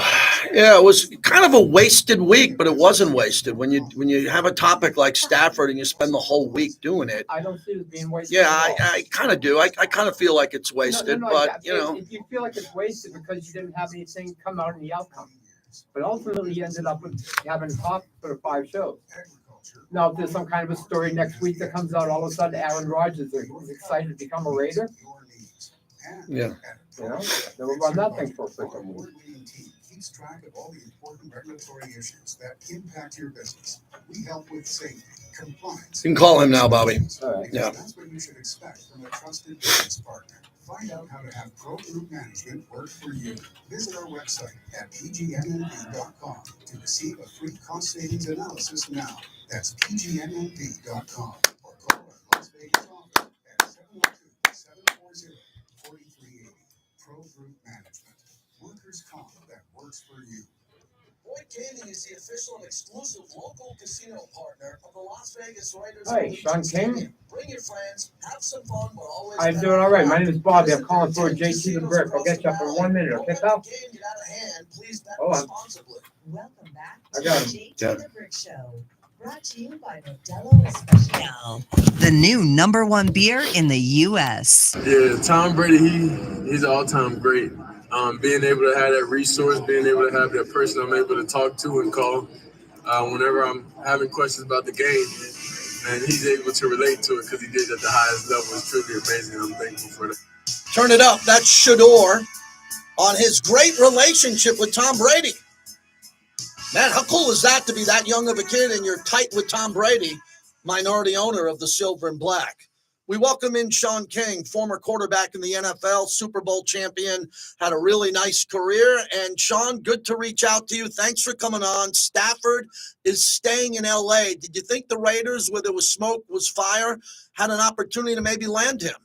yeah, it was kind of a wasted week, but it wasn't wasted. When you have a topic like Stafford and you spend the whole week doing it, I don't see it being wasted. yeah, at all. I kind of do. I kind of feel like it's wasted, but you know, If you feel like it's wasted because you didn't have anything come out in the outcome, but ultimately you ended up with having top for the 5 shows. Now, if there's some kind of a story next week that comes out, all of a sudden Aaron Rodgers is excited to become a Raider. yeah. You know, then we'll run that thing for a freaking week. Keeps track of all the important regulatory issues that impact your business. We help with safety, compliance. You can call him now, Bobby. All right. Yeah. That's what you should expect from a trusted business partner. Find out how to have Pro Group Management work for you. Visit our website at pgnmb.com to receive a free cost savings analysis now. That's pgnmb.com or call our Las Vegas office at 712-740-4380. Pro Group Management. Workers' comp that works for you. Boyd Gaming is the official and exclusive local casino partner of the Las Vegas Raiders. Hey, Sean King. Bring your friends, have some fun, but always. I'm doing all right. My name is Bobby. I'm calling for JT the Brick. I'll get you up in 1 minute. Okay, pal? Hold on. Welcome back I to got the him. JT Yeah. the Brick Show. Brought to you by Modelo Especial. The new #1 beer in the U.S. Yeah, Tom Brady, he's all-time great. Being able to have that resource, being able to have that person I'm able to talk to and call whenever I'm having questions about the game, and he's able to relate to it because he did it at the highest level. It's truly amazing. I'm thankful for that. Turn it up. That's Shador on his great relationship with Tom Brady. Man, how cool is that to be that young of a kid and you're tight with Tom Brady, minority owner of the Silver and Black. We welcome in Sean King, former quarterback in the NFL, Super Bowl champion, had a really nice career. And Sean, good to reach out to you. Thanks for coming on. Stafford is staying in L.A. Did you think the Raiders, where there was smoke, was fire, had an opportunity to maybe land him?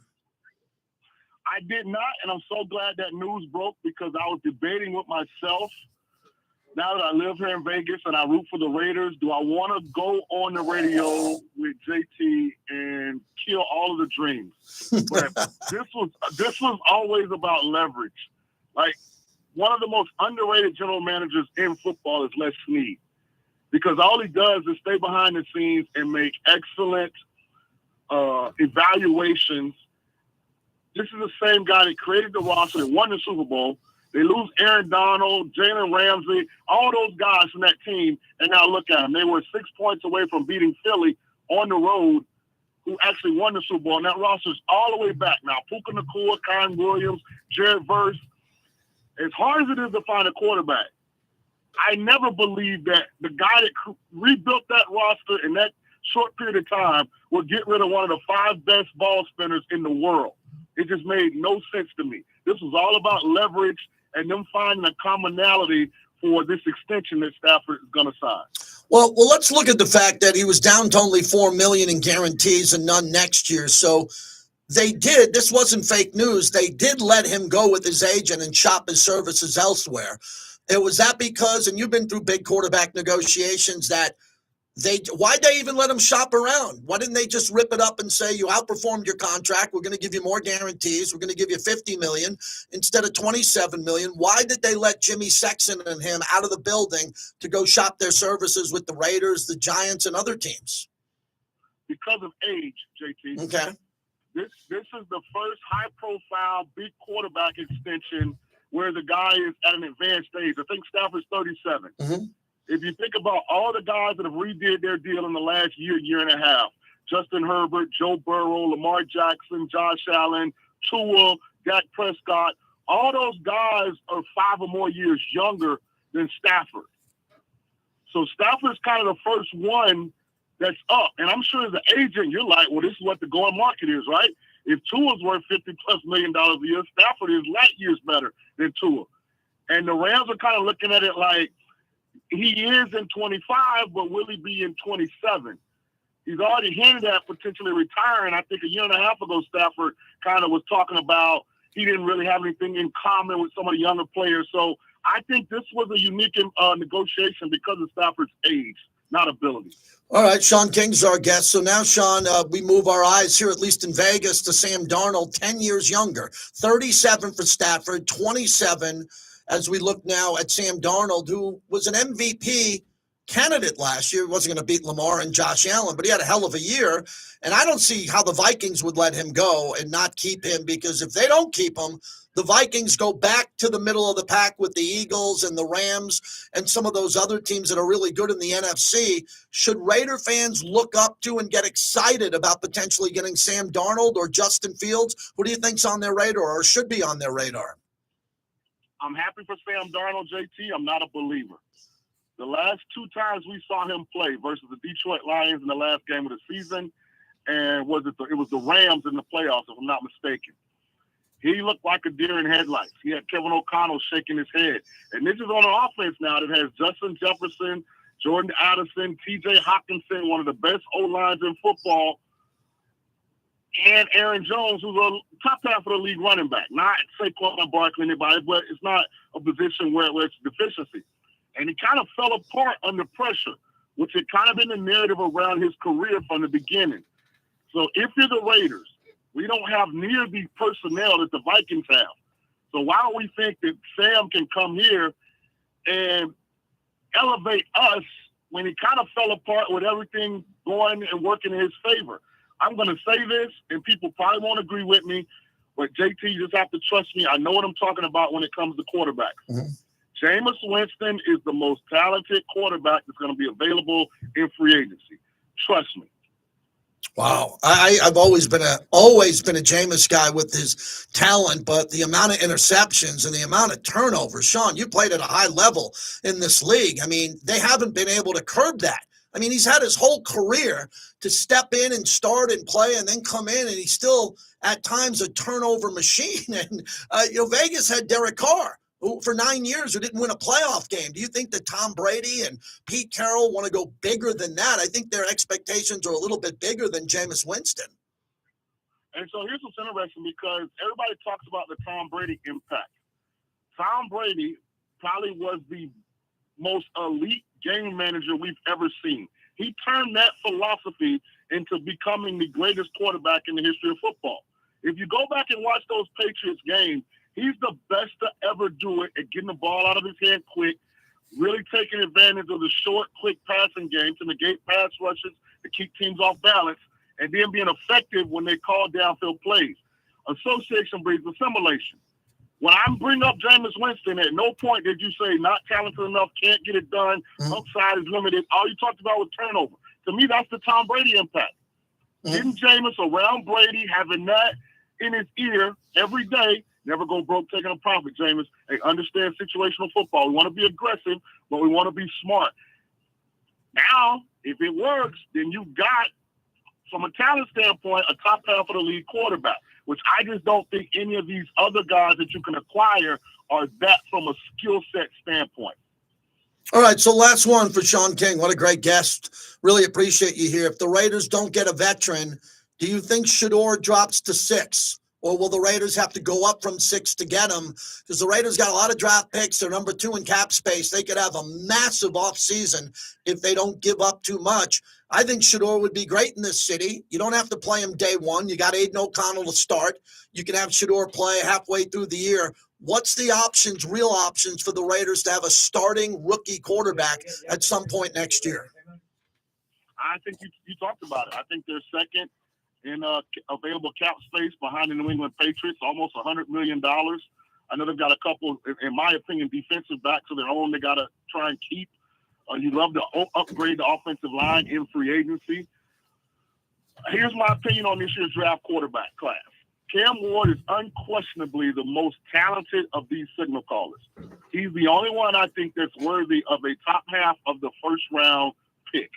I did not, and I'm so glad that news broke because I was debating with myself now that I live here in Vegas and I root for the Raiders, do I want to go on the radio with JT and kill all of the dreams? But this was always about leverage. Like, one of the most underrated general managers in football is Les Snead, because all he does is stay behind the scenes and make excellent evaluations. This is the same guy that created the roster, that won the Super Bowl. They lose Aaron Donald, Jalen Ramsey, all those guys from that team, and now look at them. They were 6 points away from beating Philly on the road, who actually won the Super Bowl. And that roster's all the way back now. Puka Nacua, Kyron Williams, Jared Verse. As hard as it is to find a quarterback, I never believed that the guy that rebuilt that roster in that short period of time would get rid of one of the 5 best ball spinners in the world. It just made no sense to me. This was all about leverage and them finding a commonality for this extension that Stafford is going to sign. Well, let's look at the fact that he was down to only $4 million in guarantees and none next year. So they did. This wasn't fake news. They did let him go with his agent and shop his services elsewhere. It was that because, and you've been through big quarterback negotiations, that why'd they even let him shop around? Why didn't they just rip it up and say, you outperformed your contract, we're going to give you more guarantees, we're going to give you $50 million instead of $27 million? Why did they let Jimmy Sexton and him out of the building to go shop their services with the Raiders, the Giants, and other teams? Because of age, JT. Okay. This is the first high-profile big quarterback extension where the guy is at an advanced stage. I think Stafford's 37. Mm-hmm. If you think about all the guys that have redid their deal in the last year and a half, Justin Herbert, Joe Burrow, Lamar Jackson, Josh Allen, Tua, Dak Prescott, all those guys are 5 or more years younger than Stafford. So Stafford's kind of the first one that's up. And I'm sure as an agent, you're like, well, this is what the going market is, right? If Tua's worth $50+ million a year, Stafford is light years better than Tua. And the Rams are kind of looking at it like, he is in 25, but will he be in 27? He's already hinted at potentially retiring. I think a year and a half ago, Stafford kind of was talking about he didn't really have anything in common with some of the younger players. So I think this was a unique negotiation because of Stafford's age, not ability. All right, Sean King's our guest. So now, Sean, we move our eyes here, at least in Vegas, to Sam Darnold, 10 years younger. 37 for Stafford, 27 as we look now at Sam Darnold, who was an MVP candidate last year. He wasn't going to beat Lamar and Josh Allen, but he had a hell of a year. And I don't see how the Vikings would let him go and not keep him, because if they don't keep him, the Vikings go back to the middle of the pack with the Eagles and the Rams and some of those other teams that are really good in the NFC. Should Raider fans look up to and get excited about potentially getting Sam Darnold or Justin Fields? Who do you think's on their radar or should be on their radar? I'm happy for Sam Darnold, JT. I'm not a believer. The last 2 times we saw him play versus the Detroit Lions in the last game of the season, and it was the Rams in the playoffs, if I'm not mistaken. He looked like a deer in headlights. He had Kevin O'Connell shaking his head. And this is on an offense now that has Justin Jefferson, Jordan Addison, T.J. Hockenson, one of the best O-lines in football, and Aaron Jones, who's a top half of the league running back. Not Saquon Barkley, anybody, but it's not a position where it's deficiency. And he kind of fell apart under pressure, which had kind of been the narrative around his career from the beginning. So if you're the Raiders, we don't have near the personnel that the Vikings have. So why don't we think that Sam can come here and elevate us when he kind of fell apart with everything going and working in his favor? I'm going to say this, and people probably won't agree with me, but JT, you just have to trust me. I know what I'm talking about when it comes to quarterbacks. Mm-hmm. Jameis Winston is the most talented quarterback that's going to be available in free agency. Trust me. Wow. I've always been a Jameis guy with his talent, but the amount of interceptions and the amount of turnovers, Sean, you played at a high level in this league. I mean, they haven't been able to curb that. I mean, he's had his whole career to step in and start and play and then come in, and he's still at times a turnover machine. And, Vegas had Derek Carr, who for 9 years who didn't win a playoff game. Do you think that Tom Brady and Pete Carroll want to go bigger than that? I think their expectations are a little bit bigger than Jameis Winston. And so here's what's interesting, because everybody talks about the Tom Brady impact. Tom Brady probably was the most elite game manager we've ever seen. He turned that philosophy into becoming the greatest quarterback in the history of football. If you go back and watch those Patriots games, he's the best to ever do it at getting the ball out of his hand quick, really taking advantage of the short, quick passing game to negate pass rushes, to keep teams off balance, and then being effective when they call downfield plays. Association breeds assimilation. When I bring up Jameis Winston, at no point did you say not talented enough, can't get it done, upside is limited. All you talked about was turnover. To me, that's the Tom Brady impact. Getting Jameis around Brady, having that in his ear every day, never go broke taking a profit, Jameis. Hey, understand situational football. We want to be aggressive, but we want to be smart. Now, if it works, then you got, from a talent standpoint, a top half of the league quarterback, which I just don't think any of these other guys that you can acquire are that from a skill set standpoint. All right, so last one for Sean King. What a great guest. Really appreciate you here. If the Raiders don't get a veteran, do you think Shedeur drops to 6? Or will the Raiders have to go up from 6 to get him? Because the Raiders got a lot of draft picks. They're number 2 in cap space. They could have a massive offseason if they don't give up too much. I think Shedeur would be great in this city. You don't have to play him day one. You got Aiden O'Connell to start. You can have Shedeur play halfway through the year. What's the options, real options, for the Raiders to have a starting rookie quarterback at some point next year? I think you talked about it. I think they're second in available cap space behind the New England Patriots, almost $100 million. I know they've got a couple, in my opinion, defensive backs of their own they got to try and keep. You'd love to upgrade the offensive line in free agency. Here's my opinion on this year's draft quarterback class. Cam Ward is unquestionably the most talented of these signal callers. He's the only one I think that's worthy of a top half of the first round pick.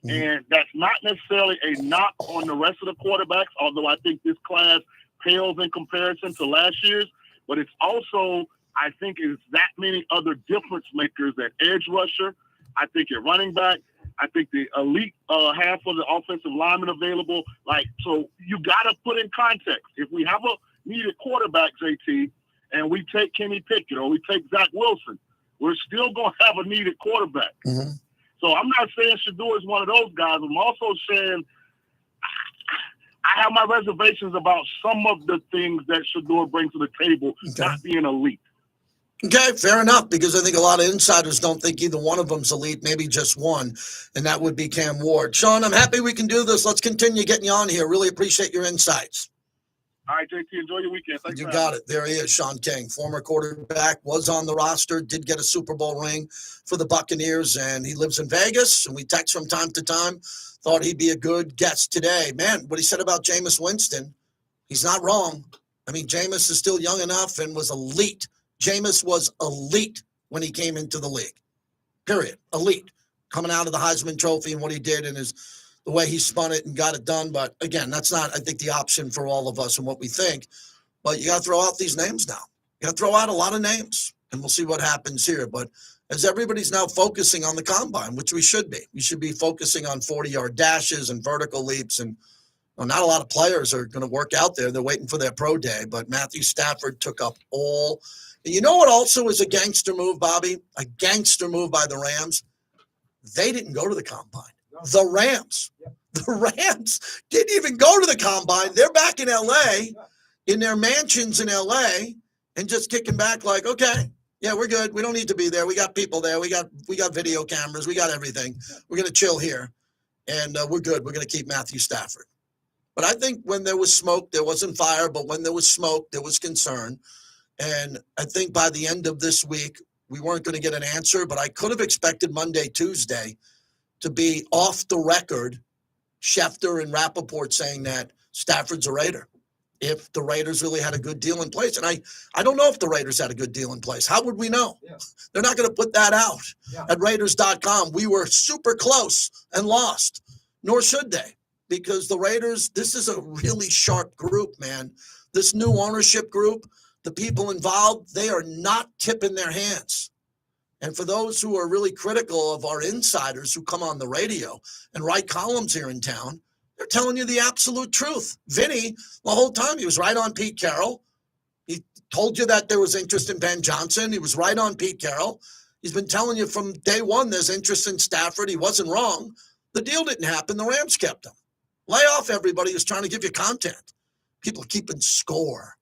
And that's not necessarily a knock on the rest of the quarterbacks, although I think this class pales in comparison to last year's. But it's also, I think, is that many other difference makers at edge rusher. I think at running back. I think the elite half of the offensive linemen available. So you got to put in context. If we have a needed quarterback, JT, and we take Kenny Pickett or we take Zach Wilson, we're still going to have a needed quarterback. So I'm not saying Shedeur is one of those guys. I'm also saying I have my reservations about some of the things that Shedeur brings to the table, not being elite. Okay, fair enough, because I think a lot of insiders don't think either one of them's elite, maybe just one, and that would be Cam Ward. Sean, I'm happy we can do this. Let's continue getting you on here. Really appreciate your insights. All right, JT, enjoy your weekend. Thanks. You got it. There he is, Sean King, former quarterback, was on the roster, did get a Super Bowl ring for the Buccaneers, and he lives in Vegas, and we text from time to time. Thought he'd be a good guest today. Man, what he said about Jameis Winston, he's not wrong. I mean, Jameis is still young enough and was elite. Jameis was elite when he came into the league, period. Elite, coming out of the Heisman Trophy and what he did and the way he spun it and got it done. But again, that's not, I think, the option for all of us and what we think. But you got to throw out these names now. You got to throw out a lot of names, and we'll see what happens here. But as everybody's now focusing on the combine, which we should be focusing on 40-yard dashes and vertical leaps. And not a lot of players are going to work out there. They're waiting for their pro day. But Matthew Stafford took up all. And you know what also is a gangster move, Bobby? A gangster move by the Rams? They didn't go to the combine. The Rams. The Rams didn't even go to the combine. They're back in L.A., in their mansions in L.A., and just kicking back like, okay, yeah, we're good. We don't need to be there. We got people there. We got video cameras. We got everything. We're going to chill here, and we're good. We're going to keep Matthew Stafford. But I think when there was smoke, there wasn't fire, but when there was smoke, there was concern. And I think by the end of this week, we weren't going to get an answer, but I could have expected Monday, Tuesday to be off the record, Schefter and Rappaport saying that Stafford's a Raider, if the Raiders really had a good deal in place. And I don't know if the Raiders had a good deal in place. How would we know? Yeah. They're not going to put that out at Raiders.com. We were super close and lost, nor should they, because the Raiders, this is a really sharp group, man. This new ownership group, the people involved, they are not tipping their hands. And for those who are really critical of our insiders who come on the radio and write columns here in town, they're telling you the absolute truth. Vinny, the whole time, he was right on Pete Carroll. He told you that there was interest in Ben Johnson. He was right on Pete Carroll. He's been telling you from day one there's interest in Stafford. He wasn't wrong. The deal didn't happen. The Rams kept him. Lay off everybody who's trying to give you content. People keeping score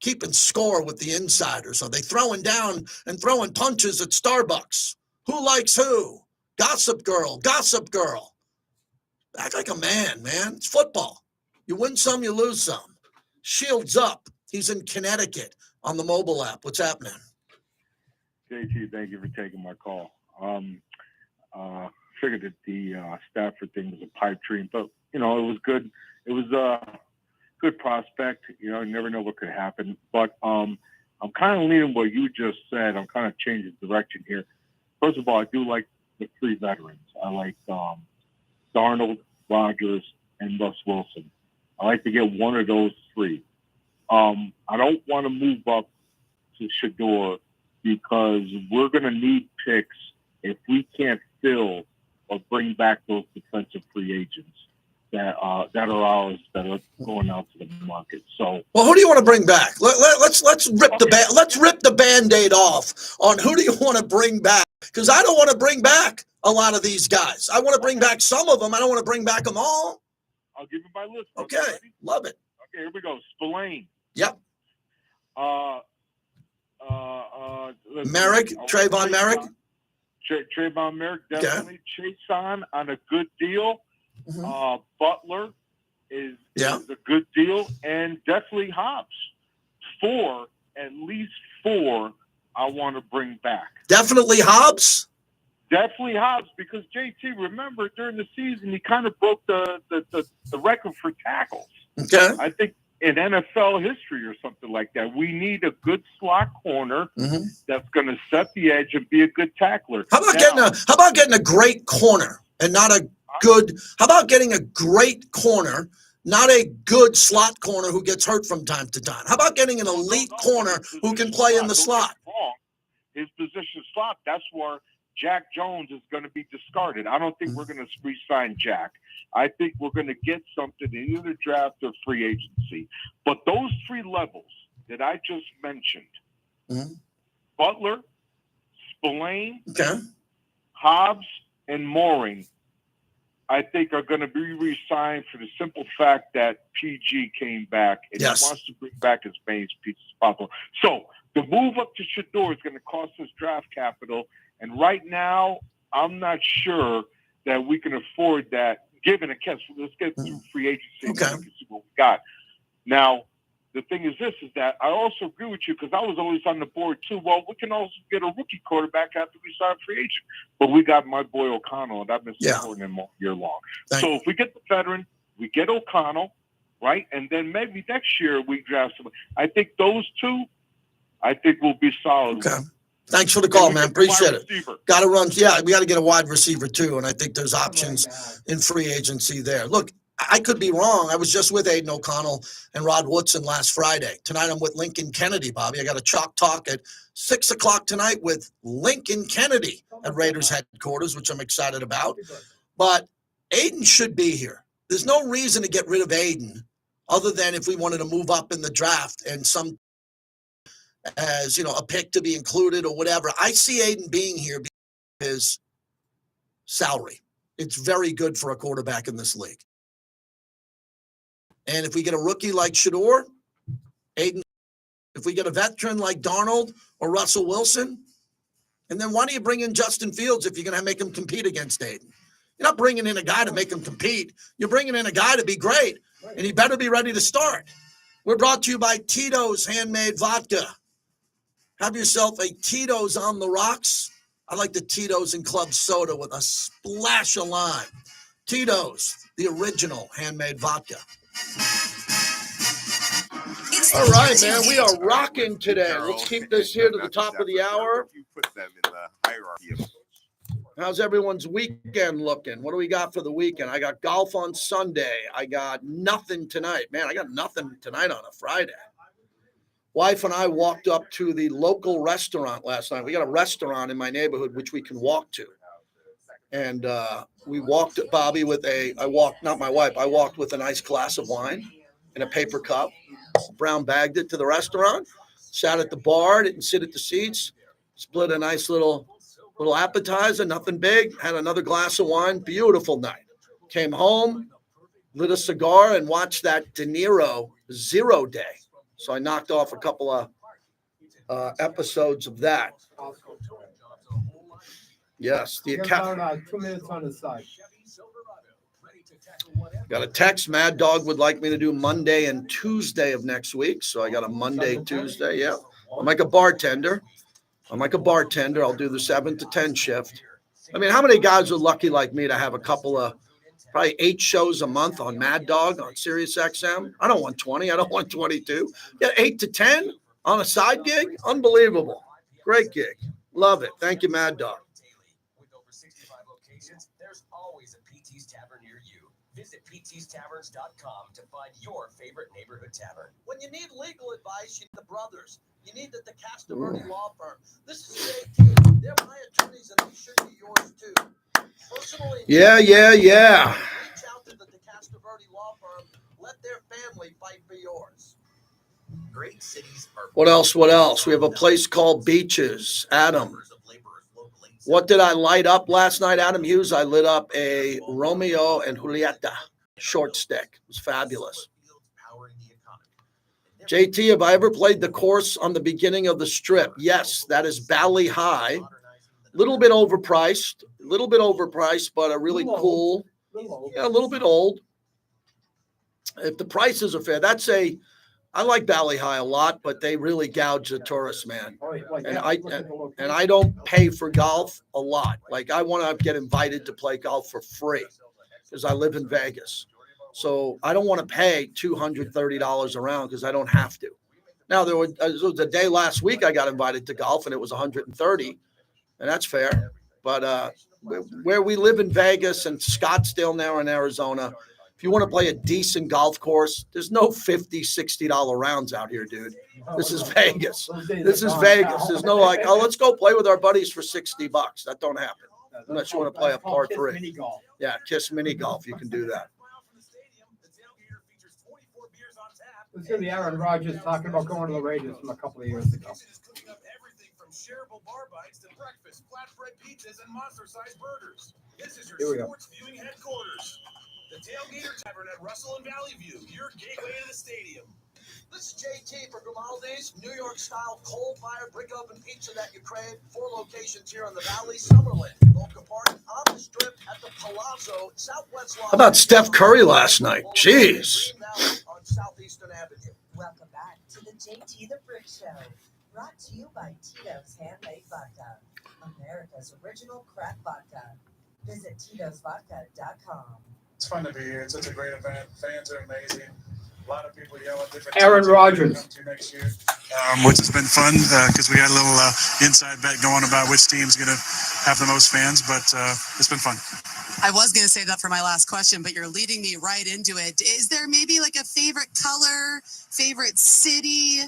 with the insiders. Are they throwing down and throwing punches at Starbucks? Who likes who? Gossip girl. Act like a man. It's football. You win some, you lose some. Shields up. He's in Connecticut on the mobile app. What's happening? JT, thank you for taking my call. Figured that the Stafford thing was a pipe dream, but it was good. It was a good prospect. You never know what could happen. But I'm kind of leaning what you just said. I'm kind of changing direction here. First of all, I do like the three veterans. I like Darnold, Rodgers, and Russ Wilson. I like to get one of those three. I don't want to move up to Shador because we're going to need picks if we can't fill or bring back those defensive free agents that are ours that are going out to the market. So, well, who do you want to bring back? Let's rip the Band-Aid off on who do you want to bring back? Because I don't want to bring back a lot of these guys. I want to bring back some of them. I don't want to bring back them all. I'll give you my list. Okay, love it. Okay, here we go. Spillane. Yep. Merrick, Trayvon Merrick. Trayvon Merrick, definitely. Okay. Chason on a good deal. Mm-hmm. Butler is a good deal. And definitely Hobbs. At least four I want to bring back. Definitely Hobbs? Definitely Hobbs, because JT, remember during the season he kind of broke the record for tackles. Okay. I think in NFL history or something like that. We need a good slot corner that's going to set the edge and be a good tackler. How about getting a great corner and not a good? How about getting a great corner, not a good slot corner who gets hurt from time to time? How about getting an elite corner who can play in the slot? His position slot. That's where Jack Jones is going to be discarded. I don't think we're going to re-sign Jack. I think we're going to get something in either draft or free agency. But those three levels that I just mentioned, Butler, Spillane, Hobbs, and Mooring, I think are going to be re-signed for the simple fact that PG came back and he wants to bring back as many pieces as possible. So the move up to Shador is going to cost us draft capital. And right now, I'm not sure that we can afford that. Given a catch, let's get through free agency and see what we got. Now, the thing is is that I also agree with you because I was always on the board too. Well, we can also get a rookie quarterback after we sign free agent. But we got my boy O'Connell, and I've been supporting him all year long. So if we get the veteran, we get O'Connell, right? And then maybe next year we draft somebody. I think those two, will be solid. Okay. Thanks for the call, man. Appreciate it. Got to run. Yeah, we got to get a wide receiver too, and I think there's options in free agency there. Look, I could be wrong. I was just with Aiden O'Connell and Rod Woodson last Friday. Tonight I'm with Lincoln Kennedy, Bobby. I got a chalk talk at 6 o'clock tonight with Lincoln Kennedy at Raiders headquarters, which I'm excited about. But Aiden should be here. There's no reason to get rid of Aiden other than if we wanted to move up in the draft and some as, a pick to be included or whatever. I see Aiden being here because his salary. It's very good for a quarterback in this league. And if we get a rookie like Shador, Aiden, if we get a veteran like Darnold or Russell Wilson, and then why do you bring in Justin Fields if you're going to make him compete against Aiden? You're not bringing in a guy to make him compete. You're bringing in a guy to be great, and he better be ready to start. We're brought to you by Tito's Handmade Vodka. Have yourself a Tito's on the rocks. I like the Tito's and Club Soda with a splash of lime. Tito's, the original handmade vodka. All right, man, we are rocking today. Let's keep this here to the top of the hour. You put them in the hierarchy of How's everyone's weekend looking? What do we got for the weekend? I got golf on Sunday. I got nothing tonight. Man, I got nothing tonight on a Friday. Wife and I walked up to the local restaurant last night. We got a restaurant in my neighborhood which we can walk to. And we walked, Bobby, I walked with a nice glass of wine in a paper cup, brown bagged it to the restaurant, sat at the bar, didn't sit at the seats, split a nice little Little appetizer, nothing big. Had another glass of wine. Beautiful night. Came home, lit a cigar, and watched that De Niro 0 Day. So I knocked off a couple of episodes of that. Yes, the account. 2 minutes on the side. Got a text. Mad Dog would like me to do Monday and Tuesday of next week. So I got a Monday, Tuesday. Yeah. I'm like a bartender. I'll do the 7 to 10 shift. I mean, how many guys are lucky like me to have a couple of probably 8 shows a month on Mad Dog on Sirius XM? I don't want 20. I don't want 22. Yeah, 8 to 10 on a side gig. Unbelievable. Great gig. Love it. Thank you, Mad Dog. There's always a PT's Tavern near you. Visit ptstaverns.com to find your favorite neighborhood tavern. When you need legal advice, you need the brothers. You need the Castaverde Law Firm. This is JT. They're my attorneys, and they should be yours too. Personally, yeah. Reach out to the Castaverde Law Firm. Let their family fight for yours. Great cities are. What else? We have a place called Beaches. Adam. What did I light up last night, Adam Hughes? I lit up a Romeo and Julieta short stick. It was fabulous. JT, have I ever played the course on the beginning of the strip? Yes, that is Bally High. Little bit overpriced, but a really cool. Yeah, a little bit old. If the prices are fair, I like Bally High a lot, but they really gouge the tourists, man. And I don't pay for golf a lot. Like, I want to get invited to play golf for free because I live in Vegas. So I don't want to pay $230 a round because I don't have to. Now, there was a day last week I got invited to golf, and it was $130, and that's fair. But where we live in Vegas and Scottsdale now in Arizona, if you want to play a decent golf course, there's no $50, $60 rounds out here, dude. This is Vegas. There's no let's go play with our buddies for $60. That don't happen unless you want to play a par 3. Yeah, Kiss Mini Golf. You can do that. Let's hear the Aaron Rodgers talking about going to the Raiders from a couple of years ago. Shareable bar bites to breakfast, flatbread pizzas, and monster-sized burgers. This is your sports viewing headquarters. The Tailgater Tavern at Russell and Valley View, your gateway to the stadium. This is JT for Grimaldi's New York-style coal-fired brick-oven pizza that you crave. 4 locations here in the Valley, Summerlin, Oak Park, on the Strip, at the Palazzo, Southwest Los Angeles. How about Steph Curry last night? Jeez. On Southeastern Avenue. Welcome back to the JT the Brick Show. Brought to you by Tito's Handmade Vodka, America's original craft vodka. Visit Tito'sVodka.com. It's fun to be here. It's such a great event. Fans are amazing. A lot of people yell at different Aaron Rodgers. Next year. Which has been fun because we had a little inside bet going about which team's going to have the most fans, but it's been fun. I was going to say that for my last question, but you're leading me right into it. Is there maybe like a favorite color, favorite city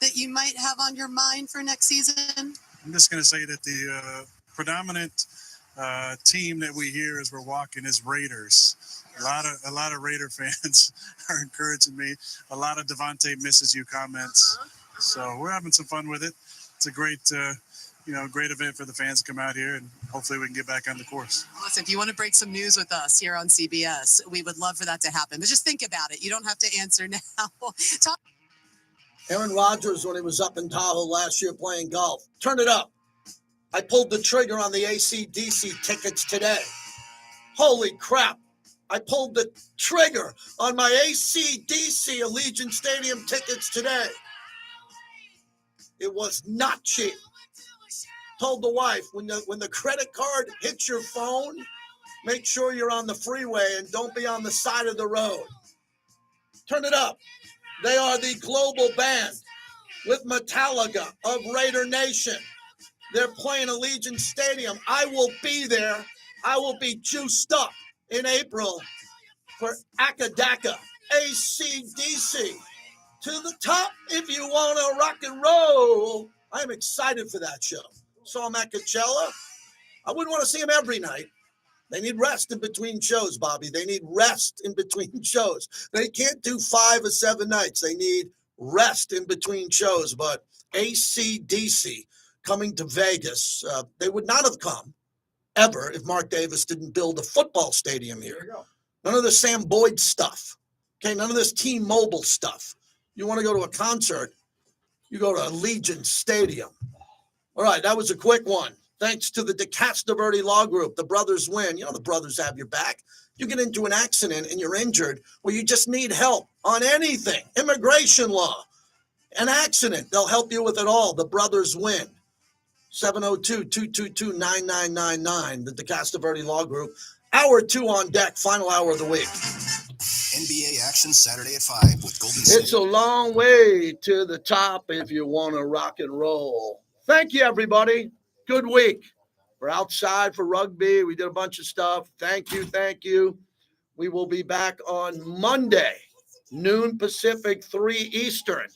that you might have on your mind for next season? I'm just going to say that the predominant team that we hear as we're walking is Raiders. A lot of Raider fans are encouraging me. A lot of Devontae misses you comments. So we're having some fun with it. It's a great event for the fans to come out here, and hopefully we can get back on the course. Listen, if you want to break some news with us here on CBS, we would love for that to happen. But just think about it. You don't have to answer now. Aaron Rodgers, when he was up in Tahoe last year playing golf. Turn it up. I pulled the trigger on the AC/DC tickets today. Holy crap. I pulled the trigger on my AC/DC Allegiant Stadium tickets today. It was not cheap. Told the wife, when the credit card hits your phone, make sure you're on the freeway and don't be on the side of the road. Turn it up. They are the global band with Metallica of Raider Nation. They're playing Allegiant Stadium. I will be there. I will be juiced up in April for Akadaka, AC/DC. To the top if you want to rock and roll. I'm excited for that show. Saw him at Coachella. I wouldn't want to see him every night. They need rest in between shows, Bobby. They need rest in between shows. They can't do 5 or 7 nights. They need rest in between shows. But AC/DC, coming to Vegas. They would not have come ever if Mark Davis didn't build a football stadium here. None of the Sam Boyd stuff. Okay, none of this T-Mobile stuff. You want to go to a concert, you go to Allegiant Stadium. All right, that was a quick one. Thanks to the DeCastroverde Law Group, the brothers win. You know the brothers have your back. You get into an accident and you're injured, or you just need help on anything, immigration law, an accident, they'll help you with it all. The brothers win. 702-222-9999, the DeCastroverde Law Group. Hour 2 on deck, final hour of the week. NBA action Saturday at 5 with Golden State. It's a long way to the top if you want to rock and roll. Thank you, everybody. Good week. We're outside for rugby. We did a bunch of stuff. Thank you. Thank you. We will be back on Monday, noon Pacific, 3 Eastern,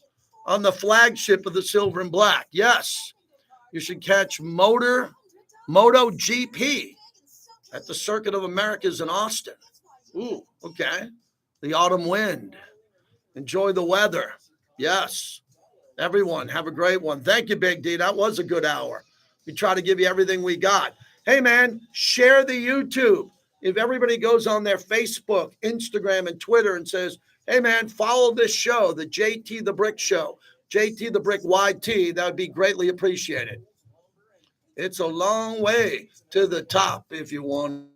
on the flagship of the Silver and Black. Yes, you should catch MotoGP at the Circuit of Americas in Austin. Ooh, okay. The autumn wind. Enjoy the weather. Yes. Everyone, have a great one. Thank you, Big D. That was a good hour. We try to give you everything we got. Hey, man, share the YouTube. If everybody goes on their Facebook, Instagram, and Twitter and says, hey, man, follow this show, the JT the Brick Show, JT the Brick YT, that would be greatly appreciated. It's a long way to the top if you want